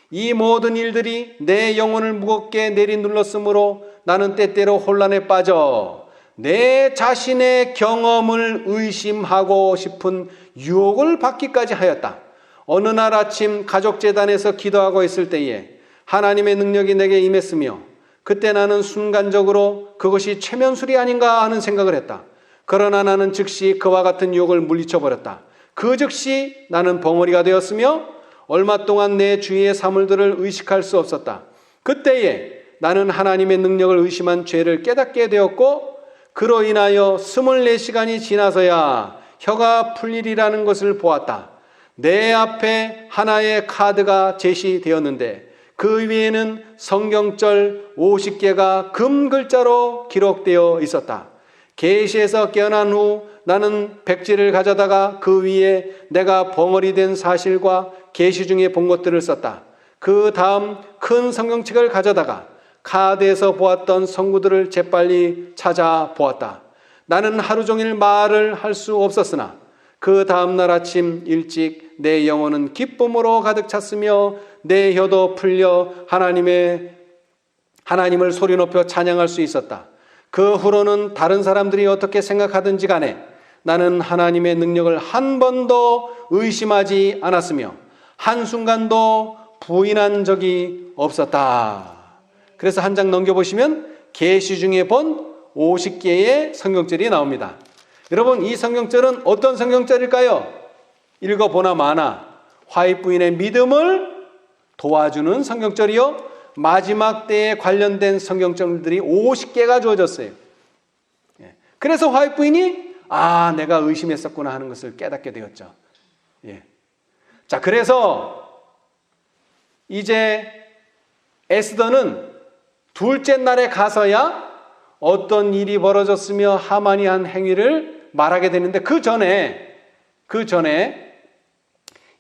이 모든 일들이 내 영혼을 무겁게 내리눌렀으므로 나는 때때로 혼란에 빠져 내 자신의 경험을 의심하고 싶은 유혹을 받기까지 하였다. 어느 날 아침 가족 재단에서 기도하고 있을 때에 하나님의 능력이 내게 임했으며 그때 나는 순간적으로 그것이 최면술이 아닌가 하는 생각을 했다. 그러나 나는 즉시 그와 같은 유혹을 물리쳐 버렸다. 그 즉시 나는 벙어리가 되었으며 얼마 동안 내 주위의 사물들을 의식할 수 없었다. 그때에 나는 하나님의 능력을 의심한 죄를 깨닫게 되었고 그로 인하여 24시간이 지나서야 혀가 풀리리라는 것을 보았다. 내 앞에 하나의 카드가 제시되었는데 그 위에는 성경절 50개가 금 글자로 기록되어 있었다. 계시에서 깨어난 후 나는 백지를 가져다가 그 위에 내가 벙어리 된 사실과 계시 중에 본 것들을 썼다. 그 다음 큰 성경책을 가져다가 카드에서 보았던 성구들을 재빨리 찾아보았다. 나는 하루 종일 말을 할 수 없었으나 그 다음날 아침 일찍 내 영혼은 기쁨으로 가득 찼으며 내 혀도 풀려 하나님을 소리 높여 찬양할 수 있었다. 그 후로는 다른 사람들이 어떻게 생각하든지 간에 나는 하나님의 능력을 한 번도 의심하지 않았으며 한순간도 부인한 적이 없었다. 그래서 한 장 넘겨보시면 계시 중에 본 50개의 성경절이 나옵니다. 여러분, 이 성경절은 어떤 성경절일까요? 읽어보나 마나 화입 부인의 믿음을 도와주는 성경절이요, 마지막 때에 관련된 성경절들이 50개가 주어졌어요. 그래서 화입 부인이 내가 의심했었구나 하는 것을 깨닫게 되었죠. 자, 그래서 이제 에스더는 둘째 날에 가서야 어떤 일이 벌어졌으며 하만이 한 행위를 말하게 되는데 그 전에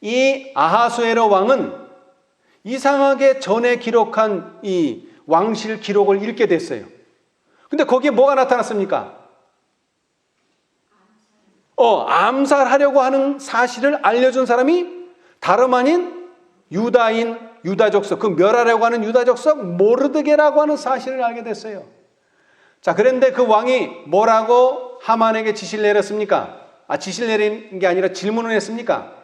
이 아하수에로 왕은 이상하게 전에 기록한 이 왕실 기록을 읽게 됐어요. 근데 거기에 뭐가 나타났습니까? 암살하려고 하는 사실을 알려준 사람이 다름 아닌 유다족속, 그 멸하려고 하는 유다족속 모르드게라고 하는 사실을 알게 됐어요. 자, 그런데 그 왕이 뭐라고 하만에게 지시를 내렸습니까? 지시를 내린 게 아니라 질문을 했습니까?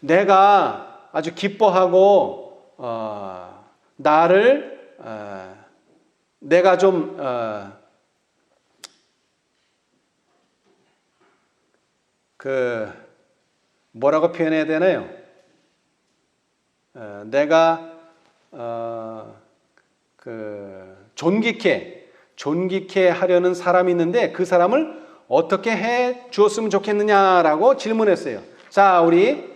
내가 아주 기뻐하고 내가 좀 뭐라고 표현해야 되나요? 내가 존귀케 하려는 사람이 있는데 그 사람을 어떻게 해 주었으면 좋겠느냐라고 질문했어요. 자, 우리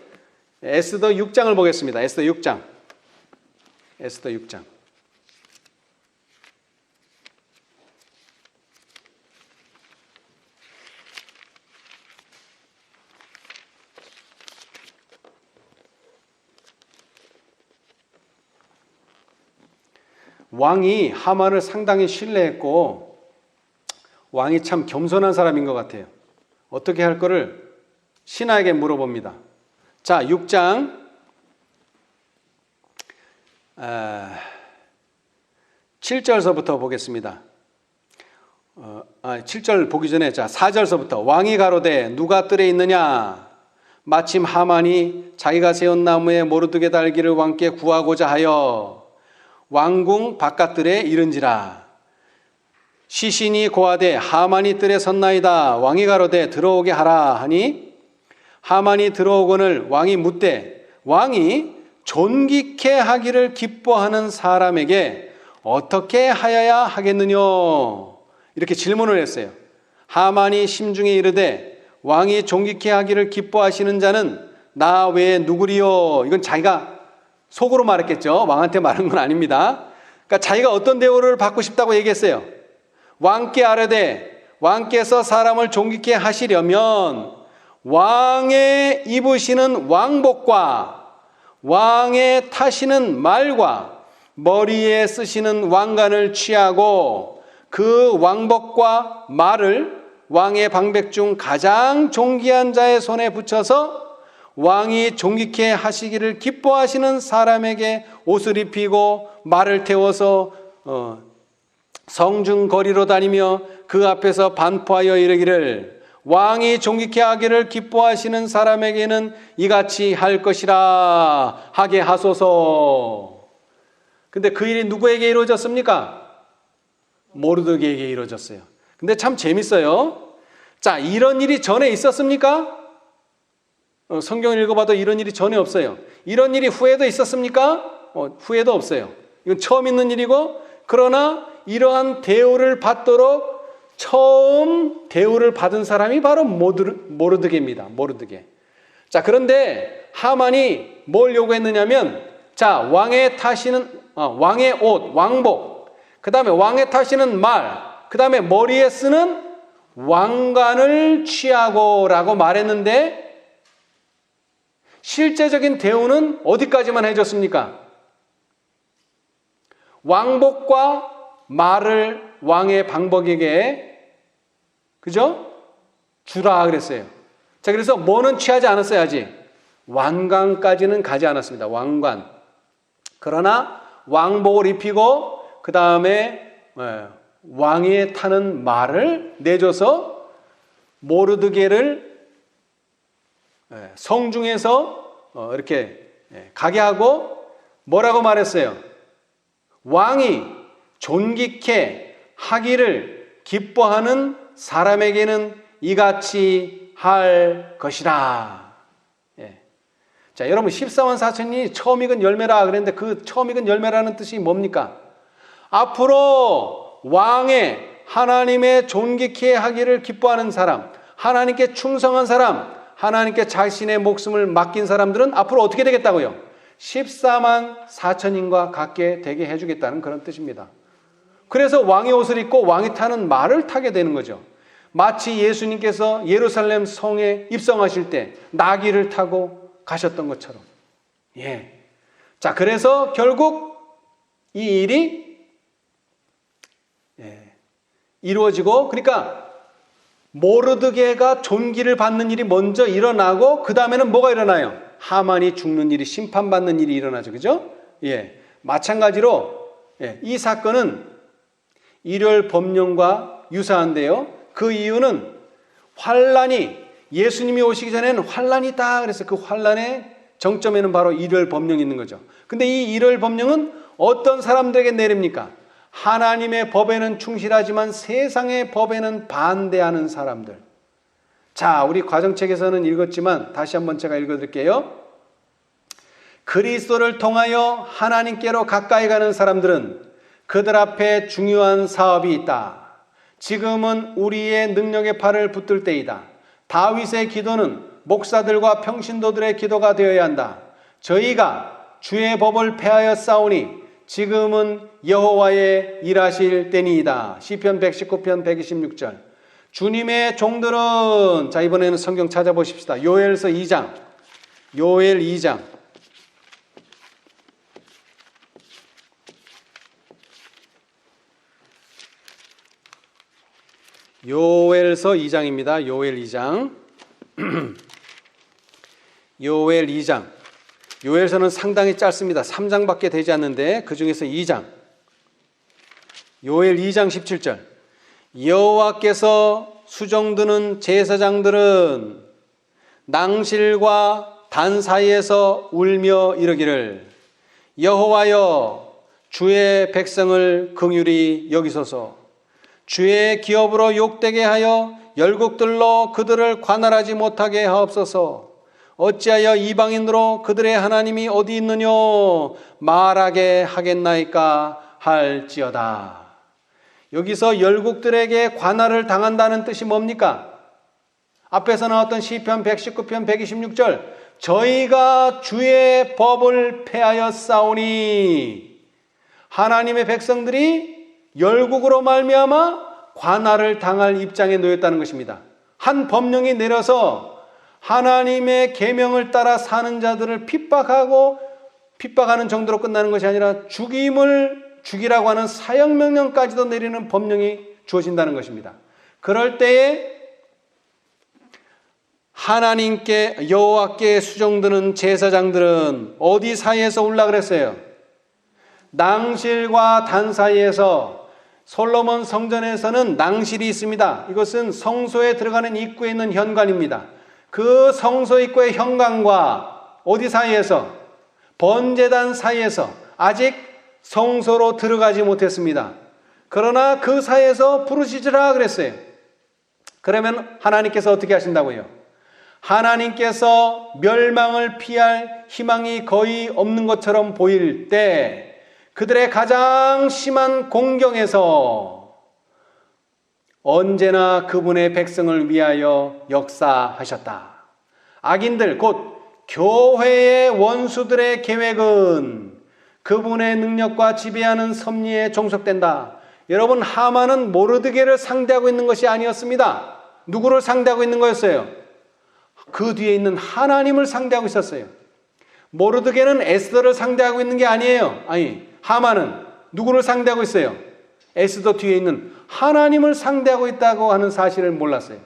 에스더 6장을 보겠습니다. 에스더 6장. 왕이 하만을 상당히 신뢰했고 왕이 참 겸손한 사람인 것 같아요. 어떻게 할 거를 신하에게 물어봅니다. 자, 6장 7절서부터 보겠습니다. 7절 보기 전에 4절서부터 왕이 가로되 누가 뜰에 있느냐? 마침 하만이 자기가 세운 나무에 모르드게 달기를 왕께 구하고자 하여 왕궁 바깥들에 이른지라. 시신이 고하되 하만이 뜰에 섰나이다. 왕이 가로되 들어오게 하라 하니 하만이 들어오거늘 왕이 묻되 왕이 존귀케 하기를 기뻐하는 사람에게 어떻게 하여야 하겠느냐? 이렇게 질문을 했어요. 하만이 심중에 이르되 왕이 존귀케 하기를 기뻐하시는 자는 나 외에 누구리요? 이건 자기가 속으로 말했겠죠. 왕한테 말한 건 아닙니다. 그러니까 자기가 어떤 대우를 받고 싶다고 얘기했어요. 왕께 아뢰되 왕께서 사람을 존귀케 하시려면 왕의 입으시는 왕복과 왕의 타시는 말과 머리에 쓰시는 왕관을 취하고 그 왕복과 말을 왕의 방백 중 가장 존귀한 자의 손에 붙여서 왕이 존귀케 하시기를 기뻐하시는 사람에게 옷을 입히고 말을 태워서 성중 거리로 다니며 그 앞에서 반포하여 이르기를 왕이 존귀케 하기를 기뻐하시는 사람에게는 이같이 할 것이라 하게 하소서. 근데 그 일이 누구에게 이루어졌습니까? 모르드게에게 이루어졌어요. 근데 참 재밌어요. 자, 이런 일이 전에 있었습니까? 성경을 읽어봐도 이런 일이 전에 없어요. 이런 일이 후에도 있었습니까? 후에도 없어요. 이건 처음 있는 일이고, 그러나 이러한 대우를 받도록 처음 대우를 받은 사람이 바로 모르드게입니다. 모르드게. 자, 그런데 하만이 뭘 요구했느냐면, 자, 왕의 옷, 왕복, 그 다음에 왕의 타시는 말, 그 다음에 머리에 쓰는 왕관을 취하고 라고 말했는데, 실제적인 대우는 어디까지만 해줬습니까? 왕복과 말을 왕의 방복에게, 그죠? 주라 그랬어요. 자, 그래서 뭐는 취하지 않았어요, 아직. 왕관까지는 가지 않았습니다. 왕관. 그러나 왕복을 입히고 그 다음에 왕위에 타는 말을 내줘서 모르드게를 성중에서 이렇게 가게 하고 뭐라고 말했어요? 왕이 존귀케 하기를 기뻐하는 사람에게는 이같이 할 것이라. 자, 여러분 14만 4천이 처음 익은 열매라 그랬는데 그 처음 익은 열매라는 뜻이 뭡니까? 앞으로 왕의 하나님의 존귀케 하기를 기뻐하는 사람, 하나님께 충성한 사람, 하나님께 자신의 목숨을 맡긴 사람들은 앞으로 어떻게 되겠다고요? 14만 4천인과 같게 되게 해주겠다는 그런 뜻입니다. 그래서 왕의 옷을 입고 왕이 타는 말을 타게 되는 거죠. 마치 예수님께서 예루살렘 성에 입성하실 때 나귀를 타고 가셨던 것처럼. 자, 그래서 결국 이 일이 이루어지고, 그러니까 모르드게가 존귀를 받는 일이 먼저 일어나고 그 다음에는 뭐가 일어나요? 하만이 죽는 일이, 심판받는 일이 일어나죠. 그죠? 마찬가지로 이 사건은 일열 법령과 유사한데요. 그 이유는 환란이, 예수님이 오시기 전에는 환란이 있다 그래서 그 환란의 정점에는 바로 일열 법령이 있는 거죠. 근데 이 일열 법령은 어떤 사람들에게 내립니까? 하나님의 법에는 충실하지만 세상의 법에는 반대하는 사람들. 자, 우리 과정책에서는 읽었지만 다시 한번 제가 읽어드릴게요. 그리스도를 통하여 하나님께로 가까이 가는 사람들은 그들 앞에 중요한 사업이 있다. 지금은 우리의 능력의 팔을 붙들 때이다. 다윗의 기도는 목사들과 평신도들의 기도가 되어야 한다. 저희가 주의 법을 폐하여 싸우니 지금은 여호와의 일하실 때니이다. 시편 119편 126절. 주님의 종들은, 자, 이번에는 성경 찾아보십시다. 요엘서 2장. 요엘 2장. 요엘서 2장입니다. 요엘 2장. 요엘 2장. 요엘서는 상당히 짧습니다. 3장밖에 되지 않는데 그 중에서 2장. 요엘 2장 17절. 여호와께서 수종드는 제사장들은 낭실과 단 사이에서 울며 이르기를 여호와여 주의 백성을 긍휼히 여기소서. 주의 기업으로 욕되게 하여 열국들로 그들을 관할하지 못하게 하옵소서. 어찌하여 이방인으로 그들의 하나님이 어디 있느냐 말하게 하겠나이까 할지어다. 여기서 열국들에게 관할을 당한다는 뜻이 뭡니까? 앞에서 나왔던 시편 119편 126절. 저희가 주의 법을 폐하여 싸우니, 하나님의 백성들이 열국으로 말미암아 관할을 당할 입장에 놓였다는 것입니다. 한 법령이 내려서 하나님의 계명을 따라 사는 자들을 핍박하는 정도로 끝나는 것이 아니라 죽이라고 하는 사형명령까지도 내리는 법령이 주어진다는 것입니다. 그럴 때에 하나님께, 여호와께 수종드는 제사장들은 어디 사이에서 울라 그랬어요? 낭실과 단 사이에서 솔로몬 성전에서는 낭실이 있습니다. 이것은 성소에 들어가는 입구에 있는 현관입니다. 그 성소 입구의 현관과 어디 사이에서? 번제단 사이에서 아직 성소로 들어가지 못했습니다. 그러나 그 사이에서 부르시지라 그랬어요. 그러면 하나님께서 어떻게 하신다고요? 하나님께서 멸망을 피할 희망이 거의 없는 것처럼 보일 때 그들의 가장 심한 공경에서 언제나 그분의 백성을 위하여 역사하셨다. 악인들 곧 교회의 원수들의 계획은 그분의 능력과 지배하는 섭리에 종속된다. 여러분, 하만은 모르드게를 상대하고 있는 것이 아니었습니다. 누구를 상대하고 있는 거였어요? 그 뒤에 있는 하나님을 상대하고 있었어요. 모르드게는 에스더를 상대하고 있는 게 아니에요. 아니, 하만은 누구를 상대하고 있어요? 에스더 뒤에 있는 하나님을 상대하고 있다고 하는 사실을 몰랐어요.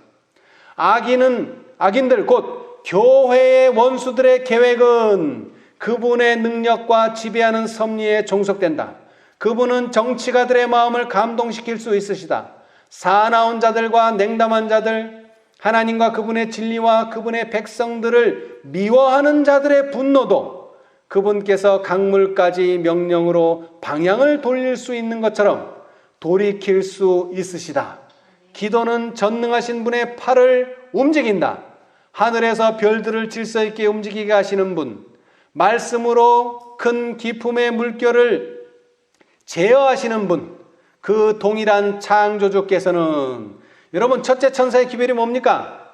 악인들 곧 교회의 원수들의 계획은 그분의 능력과 지배하는 섭리에 종속된다. 그분은 정치가들의 마음을 감동시킬 수 있으시다. 사나운 자들과 냉담한 자들, 하나님과 그분의 진리와 그분의 백성들을 미워하는 자들의 분노도 그분께서 강물까지 명령으로 방향을 돌릴 수 있는 것처럼 돌이킬 수 있으시다. 기도는 전능하신 분의 팔을 움직인다. 하늘에서 별들을 질서 있게 움직이게 하시는 분, 말씀으로 큰 기품의 물결을 제어하시는 분, 그 동일한 창조주께서는 여러분, 첫째 천사의 기별이 뭡니까?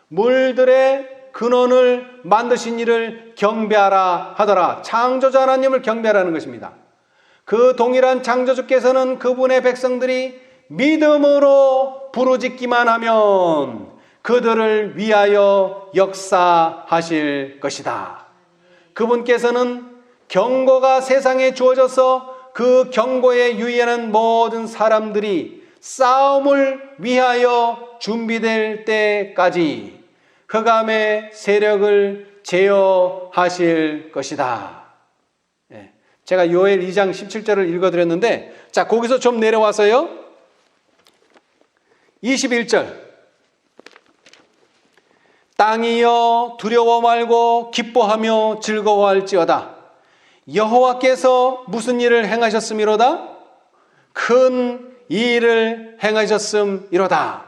물들의 근원을 만드신 이를 경배하라 하더라. 창조자 하나님을 경배하라는 것입니다. 그 동일한 창조주께서는 그분의 백성들이 믿음으로 부르짖기만 하면 그들을 위하여 역사하실 것이다. 그분께서는 경고가 세상에 주어져서 그 경고에 유의하는 모든 사람들이 싸움을 위하여 준비될 때까지 흑암의 세력을 제어하실 것이다. 제가 요엘 2장 17절을 읽어드렸는데, 자, 거기서 좀 내려와서요. 21절. 땅이여 두려워 말고 기뻐하며 즐거워할지어다. 여호와께서 무슨 일을 행하셨음이로다? 큰 일을 행하셨음이로다.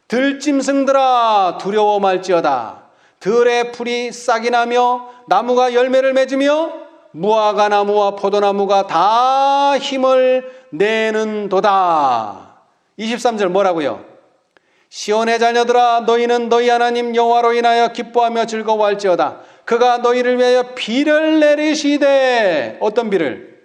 들짐승들아 두려워 말지어다. 들의 풀이 싹이 나며 나무가 열매를 맺으며 무화과 나무와 포도나무가 다 힘을 내는도다. 23절 뭐라고요? 시온의 자녀들아 너희는 너희 하나님 여호와로 인하여 기뻐하며 즐거워할지어다. 그가 너희를 위하여 비를 내리시되, 어떤 비를?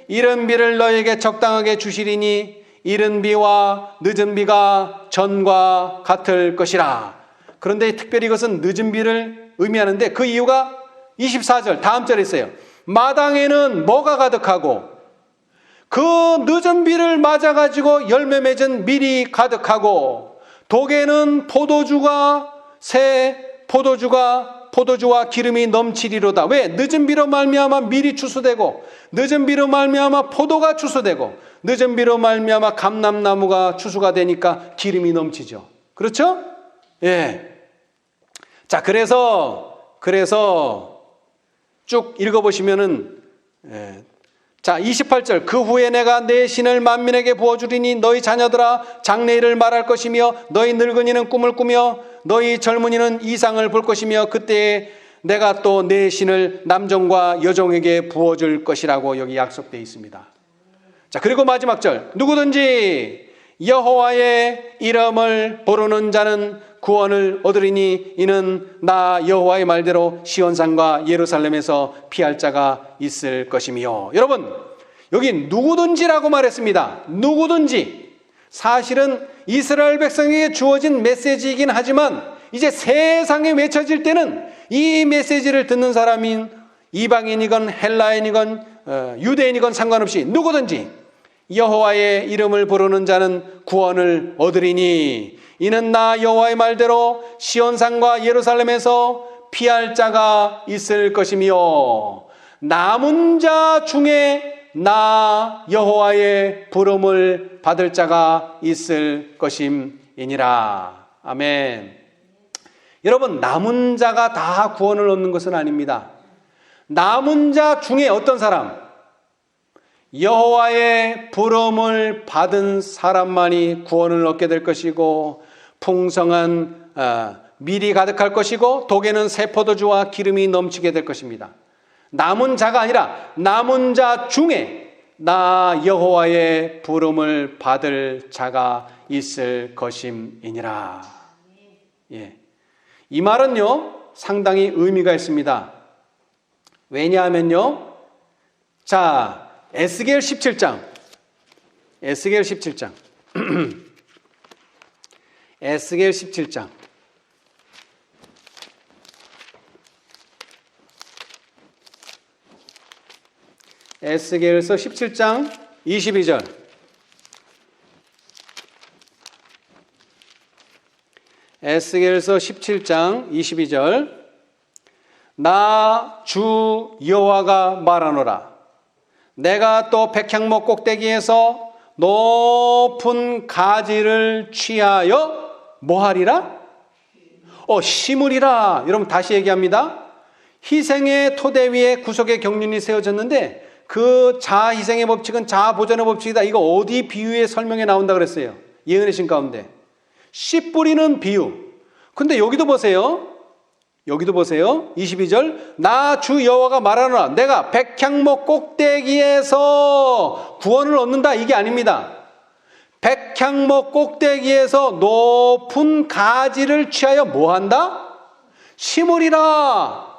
이른 비를 너희에게 적당하게 주시리니 이른 비와 늦은 비가 전과 같을 것이라. 그런데 특별히 이것은 늦은 비를 의미하는데 그 이유가 24절 다음 절에 있어요. 마당에는 뭐가 가득하고 그 늦은 비를 맞아가지고 열매 맺은 밀이 가득하고 독에는 포도주와 기름이 넘치리로다. 왜? 늦은 비로 말미암아 밀이 추수되고, 늦은 비로 말미암아 포도가 추수되고, 늦은 비로 말미암아 감람나무가 추수가 되니까 기름이 넘치죠. 그렇죠? 예. 자, 그래서 쭉 읽어보시면은, 자, 28절. 그 후에 내가 내 신을 만민에게 부어주리니 너희 자녀들아 장래일을 말할 것이며 너희 늙은이는 꿈을 꾸며 너희 젊은이는 이상을 볼 것이며 그때에 내가 또 내 신을 남종과 여종에게 부어줄 것이라고 여기 약속되어 있습니다. 자, 그리고 마지막 절. 누구든지 여호와의 이름을 부르는 자는 구원을 얻으리니 이는 나 여호와의 말대로 시온산과 예루살렘에서 피할 자가 있을 것이며. 여러분, 여기 누구든지라고 말했습니다. 누구든지. 사실은 이스라엘 백성에게 주어진 메시지이긴 하지만 이제 세상에 외쳐질 때는 이 메시지를 듣는 사람인 이방인이건 헬라인이건 유대인이건 상관없이 누구든지 여호와의 이름을 부르는 자는 구원을 얻으리니 이는 나 여호와의 말대로 시온산과 예루살렘에서 피할 자가 있을 것이며 남은 자 중에 나 여호와의 부름을 받을 자가 있을 것임이니라. 아멘. 여러분, 남은 자가 다 구원을 얻는 것은 아닙니다. 남은 자 중에 어떤 사람? 여호와의 부름을 받은 사람만이 구원을 얻게 될 것이고, 풍성한 밀이 가득할 것이고, 독에는 새 포도주와 기름이 넘치게 될 것입니다. 남은 자가 아니라 남은 자 중에 나 여호와의 부름을 받을 자가 있을 것임이니라. 예. 이 말은요, 상당히 의미가 있습니다. 왜냐하면요, 자, 에스겔 17장. 에스겔 17장. 에스겔 17장. 에스겔서 17장 22절. 에스겔서 17장 22절. 나 주 여호와가 말하노라. 내가 또 백향목 꼭대기에서 높은 가지를 취하여 뭐하리라? 심으리라. 여러분 다시 얘기합니다. 희생의 토대 위에 구속의 경륜이 세워졌는데 그 자아 희생의 법칙은 자아 보존의 법칙이다. 이거 어디 비유의 설명에 나온다 그랬어요? 예언의 신 가운데. 씨 뿌리는 비유. 근데 여기도 보세요. 22절. 나 주 여호와가 말하노라. 내가 백향목 꼭대기에서 구원을 얻는다. 이게 아닙니다. 백향목 꼭대기에서 높은 가지를 취하여 뭐한다? 심으리라.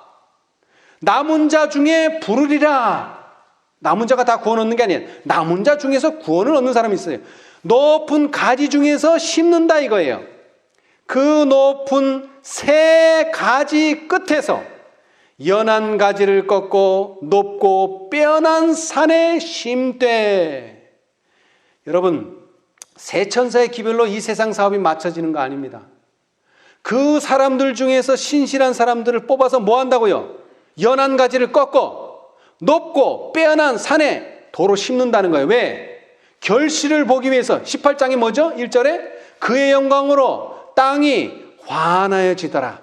남은 자 중에 부르리라. 남은 자가 다 구원 얻는 게 아니에요. 남은 자 중에서 구원을 얻는 사람이 있어요. 높은 가지 중에서 심는다 이거예요. 그 높은 새 가지 끝에서 연한 가지를 꺾고 높고 빼어난 산에 심되. 여러분, 새 천사의 기별로 이 세상 사업이 맞춰지는 거 아닙니다. 그 사람들 중에서 신실한 사람들을 뽑아서 뭐 한다고요? 연한 가지를 꺾고 높고 빼어난 산에 도로 심는다는 거예요. 왜? 결실을 보기 위해서. 18장이 뭐죠? 1절에 그의 영광으로 땅이 환하여지더라.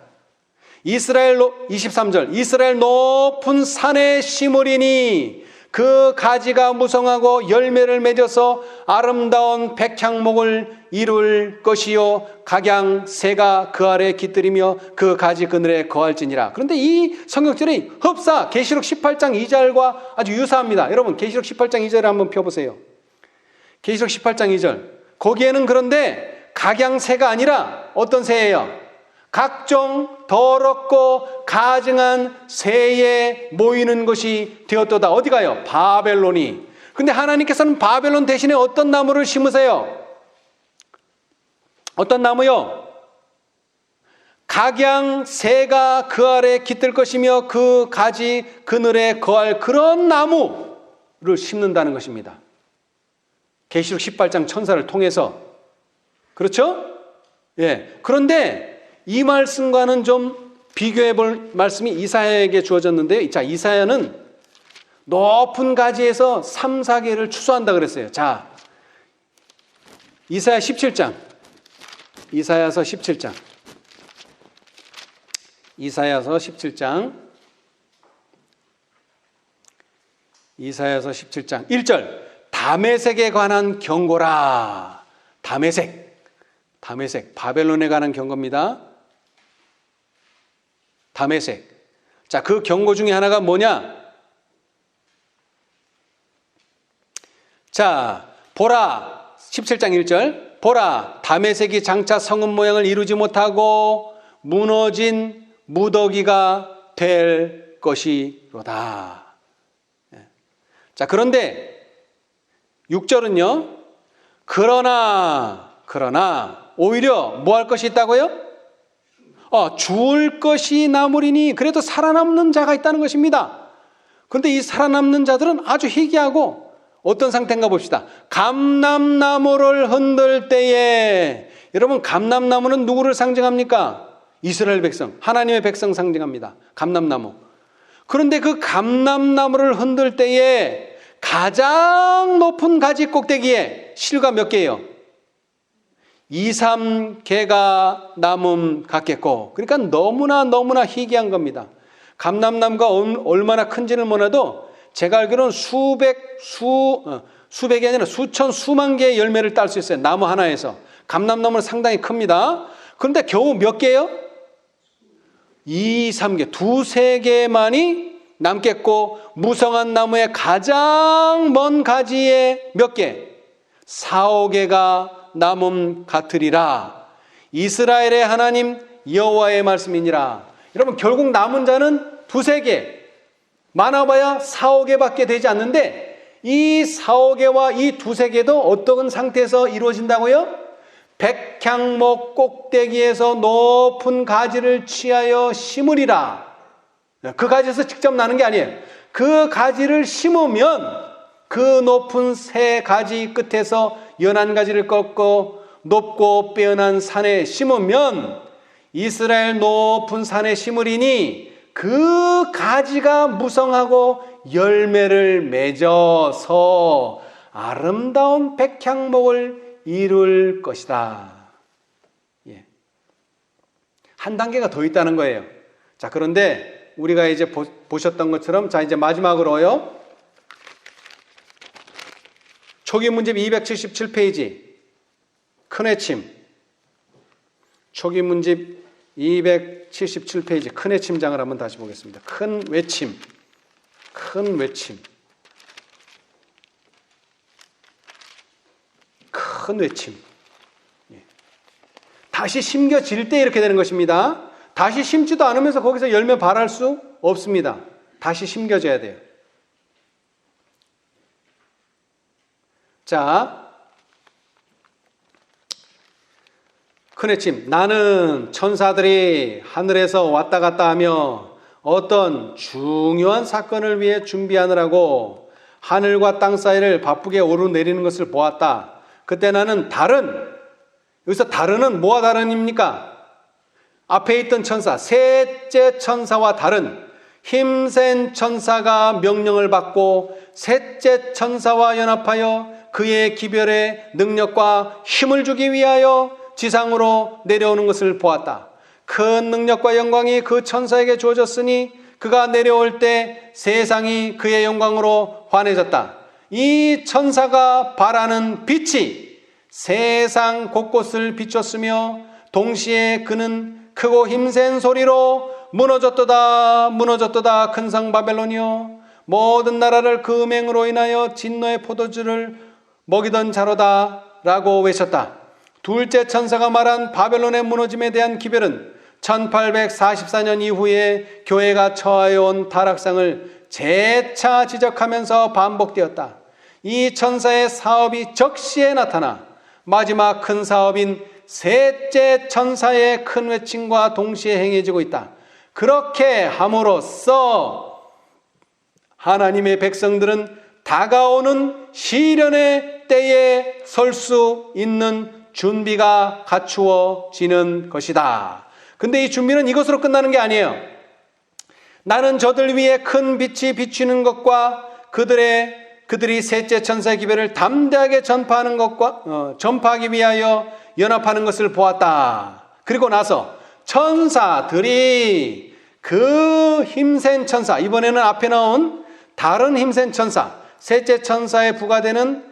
23절 이스라엘 높은 산에 심으리니 그 가지가 무성하고 열매를 맺어서 아름다운 백향목을 이룰 것이요 각양 새가 그 아래 깃들이며 그 가지 그늘에 거할지니라. 그런데 이 성경절이 흡사 계시록 18장 2절과 아주 유사합니다. 여러분 계시록 18장 2절을 한번 펴보세요. 계시록 18장 2절. 거기에는 그런데 각양 새가 아니라 어떤 새예요? 각종 더럽고 가증한 새에 모이는 것이 되었도다. 어디 가요? 바벨론이. 근데 하나님께서는 바벨론 대신에 어떤 나무를 심으세요? 어떤 나무요? 각양 새가 그 아래 깃들 것이며 그 가지 그늘에 거할 그런 나무를 심는다는 것입니다. 계시록 18장 천사를 통해서. 그렇죠? 예. 그런데 이 말씀과는 좀 비교해 볼 말씀이 이사야에게 주어졌는데요. 자, 이사야는 높은 가지에서 3, 4개를 추수한다 그랬어요. 자, 이사야 17장. 이사야서 17장. 이사야서 17장. 이사야서 17장 1절. 다메섹에 관한 경고라. 다메섹. 바벨론에 관한 경고입니다. 다메섹. 자, 그 경고 중에 하나가 뭐냐? 자, 보라. 17장 1절. 보라, 다메섹이 장차 성읍 모양을 이루지 못하고 무너진 무더기가 될 것이로다. 자, 그런데 6절은요. 그러나 오히려 뭐 할 것이 있다고요? 죽을 것이 남으리니. 그래도 살아남는 자가 있다는 것입니다. 그런데 이 살아남는 자들은 아주 희귀하고 어떤 상태인가 봅시다. 감람나무를 흔들 때에. 여러분, 감람나무는 누구를 상징합니까? 이스라엘 백성, 하나님의 백성 상징합니다. 감람나무. 그런데 그 감람나무를 흔들 때에 가장 높은 가지 꼭대기에 실과 몇 개예요? 2, 3개가 나무 같겠고, 그러니까 너무나 희귀한 겁니다. 감람나무가 얼마나 큰지를 몰라도 제가 알기로는 수백이 아니라 수천, 수만 개의 열매를 딸 수 있어요. 나무 하나에서. 감람나무는 상당히 큽니다. 그런데 겨우 몇 개요? 2, 3개, 2, 3개만이 남겠고, 무성한 나무의 가장 먼 가지에 몇 개? 4, 5개가 남음 같으리라. 이스라엘의 하나님 여호와의 말씀이니라. 여러분, 결국 남은 자는 2, 3개, 많아봐야 4, 5개밖에 되지 않는데, 이 4, 5개와 이 2, 3개도 어떤 상태에서 이루어진다고요? 백향목 꼭대기에서 높은 가지를 취하여 심으리라. 그 가지에서 직접 나는 게 아니에요. 그 가지를 심으면 그 높은 새 가지 끝에서 연한 가지를 꺾고 높고 빼어난 산에 심으면 이스라엘 높은 산에 심으리니 그 가지가 무성하고 열매를 맺어서 아름다운 백향목을 이룰 것이다. 예. 한 단계가 더 있다는 거예요. 자, 그런데 우리가 이제 보셨던 것처럼, 자, 이제 마지막으로요. 초기 문집 277페이지. 큰 외침. 초기 문집 277페이지. 큰 외침장을 한번 다시 보겠습니다. 큰 외침. 큰 외침. 큰 외침. 다시 심겨질 때 이렇게 되는 것입니다. 다시 심지도 않으면서 거기서 열매 발할 수 없습니다. 다시 심겨져야 돼요. 자, 큰 외침. 나는 천사들이 하늘에서 왔다 갔다 하며 어떤 중요한 사건을 위해 준비하느라고 하늘과 땅 사이를 바쁘게 오르내리는 것을 보았다. 그때 나는 달은, 여기서 달은 뭐와 다른입니까? 앞에 있던 천사, 셋째 천사와 달은 힘센 천사가 명령을 받고 셋째 천사와 연합하여 그의 기별의 능력과 힘을 주기 위하여 지상으로 내려오는 것을 보았다. 큰 능력과 영광이 그 천사에게 주어졌으니 그가 내려올 때 세상이 그의 영광으로 환해졌다. 이 천사가 발하는 빛이 세상 곳곳을 비췄으며 동시에 그는 크고 힘센 소리로 무너졌도다 무너졌도다 큰 성 바벨론이여 모든 나라를 그 음행으로 인하여 진노의 포도주를 먹이던 자로다 라고 외쳤다. 둘째 천사가 말한 바벨론의 무너짐에 대한 기별은 1844년 이후에 교회가 처하여 온 타락상을 재차 지적하면서 반복되었다. 이 천사의 사업이 적시에 나타나 마지막 큰 사업인 셋째 천사의 큰 외침과 동시에 행해지고 있다. 그렇게 함으로써 하나님의 백성들은 다가오는 시련의 때에 설 수 있는 준비가 갖추어지는 것이다. 근데 이 준비는 이것으로 끝나는 게 아니에요. 나는 저들 위에 큰 빛이 비추는 것과 그들이 셋째 천사의 기별을 담대하게 전파하는 것과 전파하기 위하여 연합하는 것을 보았다. 그리고 나서 천사들이 그 힘센 천사, 이번에는 앞에 나온 다른 힘센 천사, 셋째 천사에 부과되는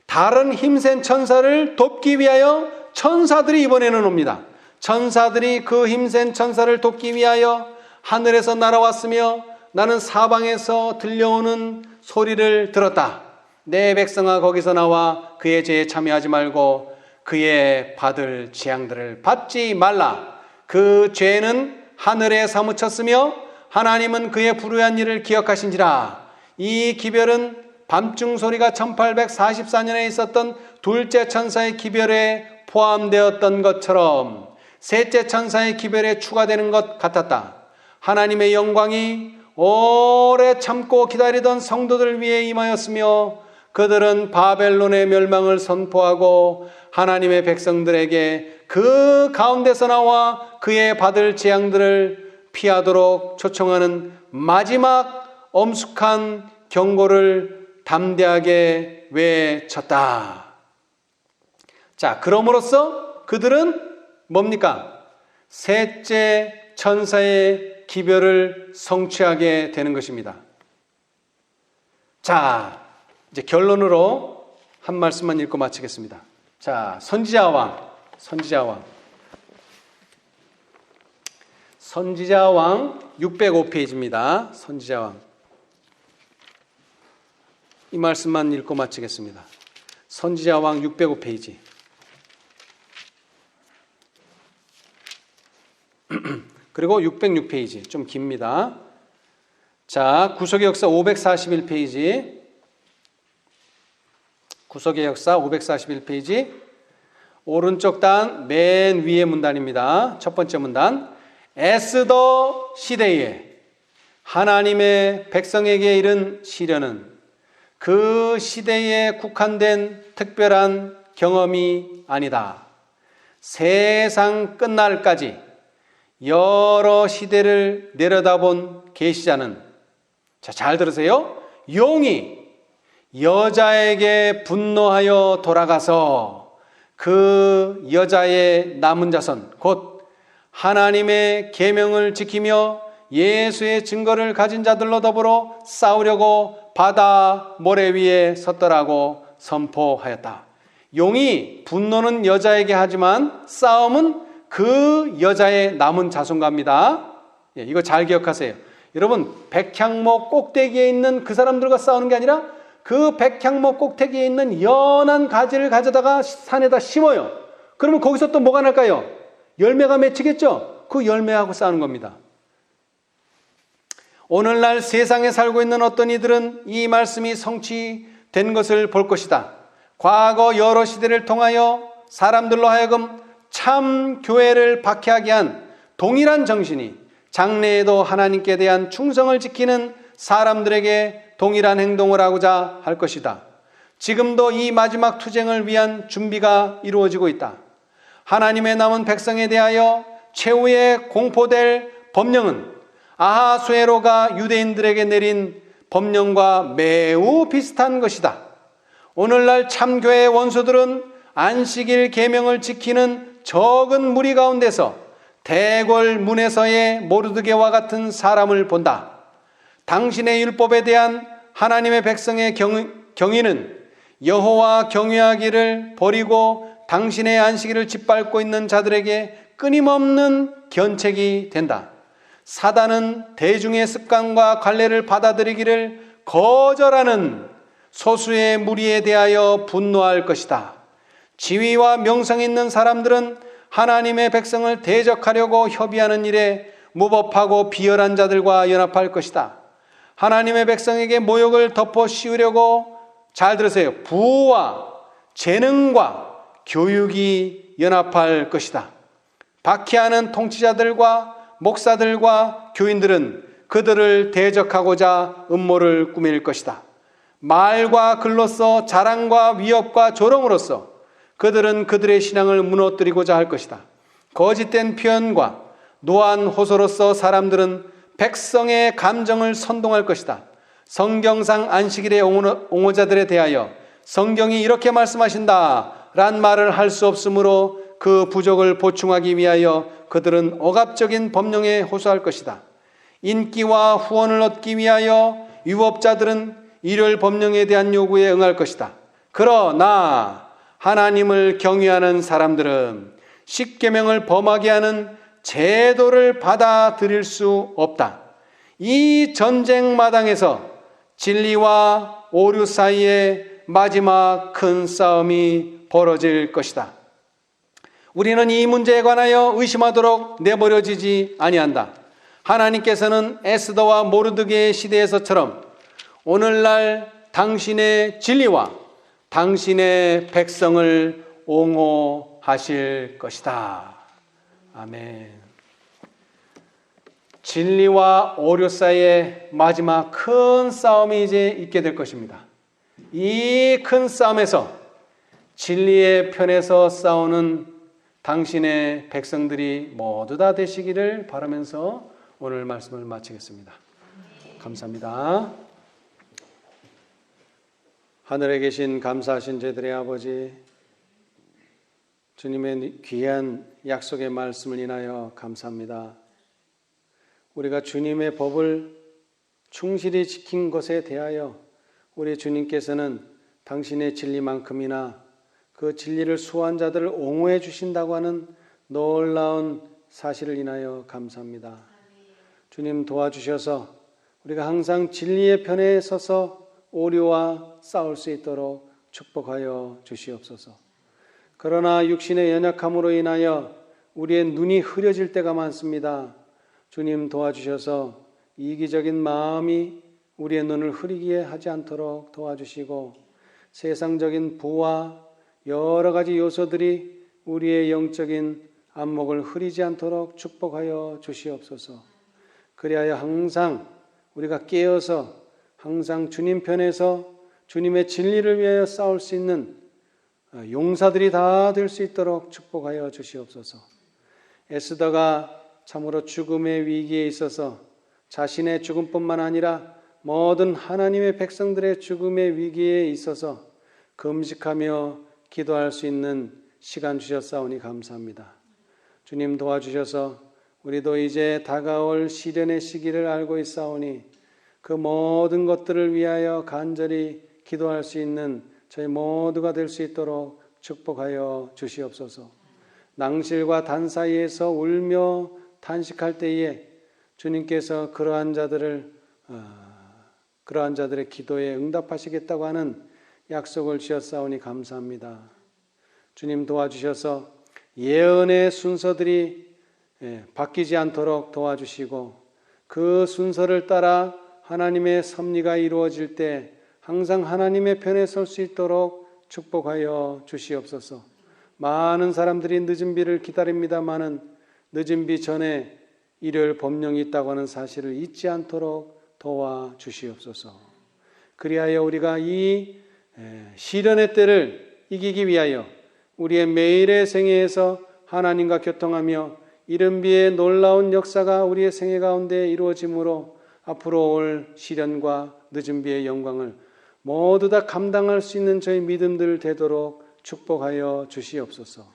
다른 힘센 천사를 돕기 위하여 천사들이 이번에는 옵니다. 천사들이 그 힘센 천사를 돕기 위하여 하늘에서 날아왔으며 나는 사방에서 들려오는 소리를 들었다. 내 백성아 거기서 나와 그의 죄에 참여하지 말고 그의 받을 재앙들을 받지 말라. 그 죄는 하늘에 사무쳤으며 하나님은 그의 불의한 일을 기억하신지라. 이 기별은 밤중 소리가 1844년에 있었던 둘째 천사의 기별에 포함되었던 것처럼 셋째 천사의 기별에 추가되는 것 같았다. 하나님의 영광이 오래 참고 기다리던 성도들 위해 임하였으며 그들은 바벨론의 멸망을 선포하고 하나님의 백성들에게 그 가운데서 나와 그의 받을 재앙들을 피하도록 초청하는 마지막 엄숙한 경고를 담대하게 외쳤다. 자, 그럼으로써 그들은 뭡니까? 셋째 천사의 기별을 성취하게 되는 것입니다. 자, 이제 결론으로 한 말씀만 읽고 마치겠습니다. 자, 선지자왕 605페이지입니다. 선지자왕. 이 말씀만 읽고 마치겠습니다. 선지자왕 605페이지. 그리고 606페이지. 좀 깁니다. 자, 구속의 역사 541페이지. 구속의 역사 541페이지. 오른쪽 단 맨 위의 문단입니다. 첫 번째 문단. 에스더 시대에 하나님의 백성에게 이른 시련은 그 시대에 국한된 특별한 경험이 아니다. 세상 끝날까지 여러 시대를 내려다본 계시자는, 자, 잘 들으세요. 용이 여자에게 분노하여 돌아가서 그 여자의 남은 자손 곧 하나님의 계명을 지키며 예수의 증거를 가진 자들로 더불어 싸우려고 바다 모래 위에 섰더라고 선포하였다. 용이 분노는 여자에게 하지만 싸움은 그 여자의 남은 자손과입니다. 이거 잘 기억하세요. 여러분, 백향목 꼭대기에 있는 그 사람들과 싸우는 게 아니라 그 백향목 꼭대기에 있는 연한 가지를 가져다가 산에다 심어요. 그러면 거기서 또 뭐가 날까요? 열매가 맺히겠죠? 그 열매하고 싸우는 겁니다. 오늘날 세상에 살고 있는 어떤 이들은 이 말씀이 성취된 것을 볼 것이다. 과거 여러 시대를 통하여 사람들로 하여금 참 교회를 박해하게 한 동일한 정신이 장래에도 하나님께 대한 충성을 지키는 사람들에게 동일한 행동을 하고자 할 것이다. 지금도 이 마지막 투쟁을 위한 준비가 이루어지고 있다. 하나님의 남은 백성에 대하여 최후의 공포될 법령은 아하수에로가 유대인들에게 내린 법령과 매우 비슷한 것이다. 오늘날 참교회의 원수들은 안식일 계명을 지키는 적은 무리 가운데서 대궐 문에서의 모르드게와 같은 사람을 본다. 당신의 율법에 대한 하나님의 백성의 경위는 여호와 경외하기를 버리고 당신의 안식일을 짓밟고 있는 자들에게 끊임없는 견책이 된다. 사단은 대중의 습관과 관례를 받아들이기를 거절하는 소수의 무리에 대하여 분노할 것이다. 지위와 명성이 있는 사람들은 하나님의 백성을 대적하려고 협의하는 일에 무법하고 비열한 자들과 연합할 것이다. 하나님의 백성에게 모욕을 덮어 씌우려고, 잘 들으세요, 부와 재능과 교육이 연합할 것이다. 박해하는 통치자들과 목사들과 교인들은 그들을 대적하고자 음모를 꾸밀 것이다. 말과 글로써 자랑과 위협과 조롱으로써 그들은 그들의 신앙을 무너뜨리고자 할 것이다. 거짓된 표현과 노한 호소로서 사람들은 백성의 감정을 선동할 것이다. 성경상 안식일의 옹호자들에 대하여 성경이 이렇게 말씀하신다 란 말을 할 수 없으므로 그 부족을 보충하기 위하여 그들은 억압적인 법령에 호소할 것이다. 인기와 후원을 얻기 위하여 유법자들은 일요일 법령에 대한 요구에 응할 것이다. 그러나 하나님을 경외하는 사람들은 십계명을 범하게 하는 제도를 받아들일 수 없다. 이 전쟁 마당에서 진리와 오류 사이에 마지막 큰 싸움이 벌어질 것이다. 우리는 이 문제에 관하여 의심하도록 내버려지지 아니한다. 하나님께서는 에스더와 모르드게의 시대에서처럼 오늘날 당신의 진리와 당신의 백성을 옹호하실 것이다. 아멘. 진리와 오류 사이에 마지막 큰 싸움이 이제 있게 될 것입니다. 이 큰 싸움에서 진리의 편에서 싸우는 당신의 백성들이 모두 다 되시기를 바라면서 오늘 말씀을 마치겠습니다. 감사합니다. 하늘에 계신 감사하신 저희들의 아버지, 주님의 귀한 약속의 말씀을 인하여 감사합니다. 우리가 주님의 법을 충실히 지킨 것에 대하여 우리 주님께서는 당신의 진리만큼이나 그 진리를 수호한 자들을 옹호해 주신다고 하는 놀라운 사실을 인하여 감사합니다. 주님 도와주셔서 우리가 항상 진리의 편에 서서 오류와 싸울 수 있도록 축복하여 주시옵소서. 그러나 육신의 연약함으로 인하여 우리의 눈이 흐려질 때가 많습니다. 주님 도와주셔서 이기적인 마음이 우리의 눈을 흐리게 하지 않도록 도와주시고 세상적인 부와 여러 가지 요소들이 우리의 영적인 안목을 흐리지 않도록 축복하여 주시옵소서. 그리하여 항상 우리가 깨어서 항상 주님 편에서 주님의 진리를 위하여 싸울 수 있는 용사들이 다 될 수 있도록 축복하여 주시옵소서. 에스더가 참으로 죽음의 위기에 있어서 자신의 죽음뿐만 아니라 모든 하나님의 백성들의 죽음의 위기에 있어서 금식하며 기도할 수 있는 시간 주셨사오니 감사합니다. 주님 도와주셔서 우리도 이제 다가올 시련의 시기를 알고 있사오니 그 모든 것들을 위하여 간절히 기도할 수 있는 저희 모두가 될 수 있도록 축복하여 주시옵소서. 낭실과 단 사이에서 울며 탄식할 때에 주님께서 그러한 자들의 기도에 응답하시겠다고 하는 약속을 주셨사오니 감사합니다. 주님 도와주셔서 예언의 순서들이 바뀌지 않도록 도와주시고 그 순서를 따라 하나님의 섭리가 이루어질 때 항상 하나님의 편에 설 수 있도록 축복하여 주시옵소서. 많은 사람들이 늦은 비를 기다립니다마는 늦은 비 전에 일요일 법령이 있다고 하는 사실을 잊지 않도록 도와주시옵소서. 그리하여 우리가 이 시련의 때를 이기기 위하여 우리의 매일의 생애에서 하나님과 교통하며 이른 비의 놀라운 역사가 우리의 생애 가운데 이루어지므로 앞으로 올 시련과 늦은 비의 영광을 모두 다 감당할 수 있는 저희 믿음들 되도록 축복하여 주시옵소서.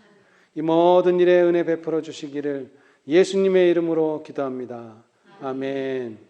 이 모든 일에 은혜 베풀어 주시기를 예수님의 이름으로 기도합니다. 아멘.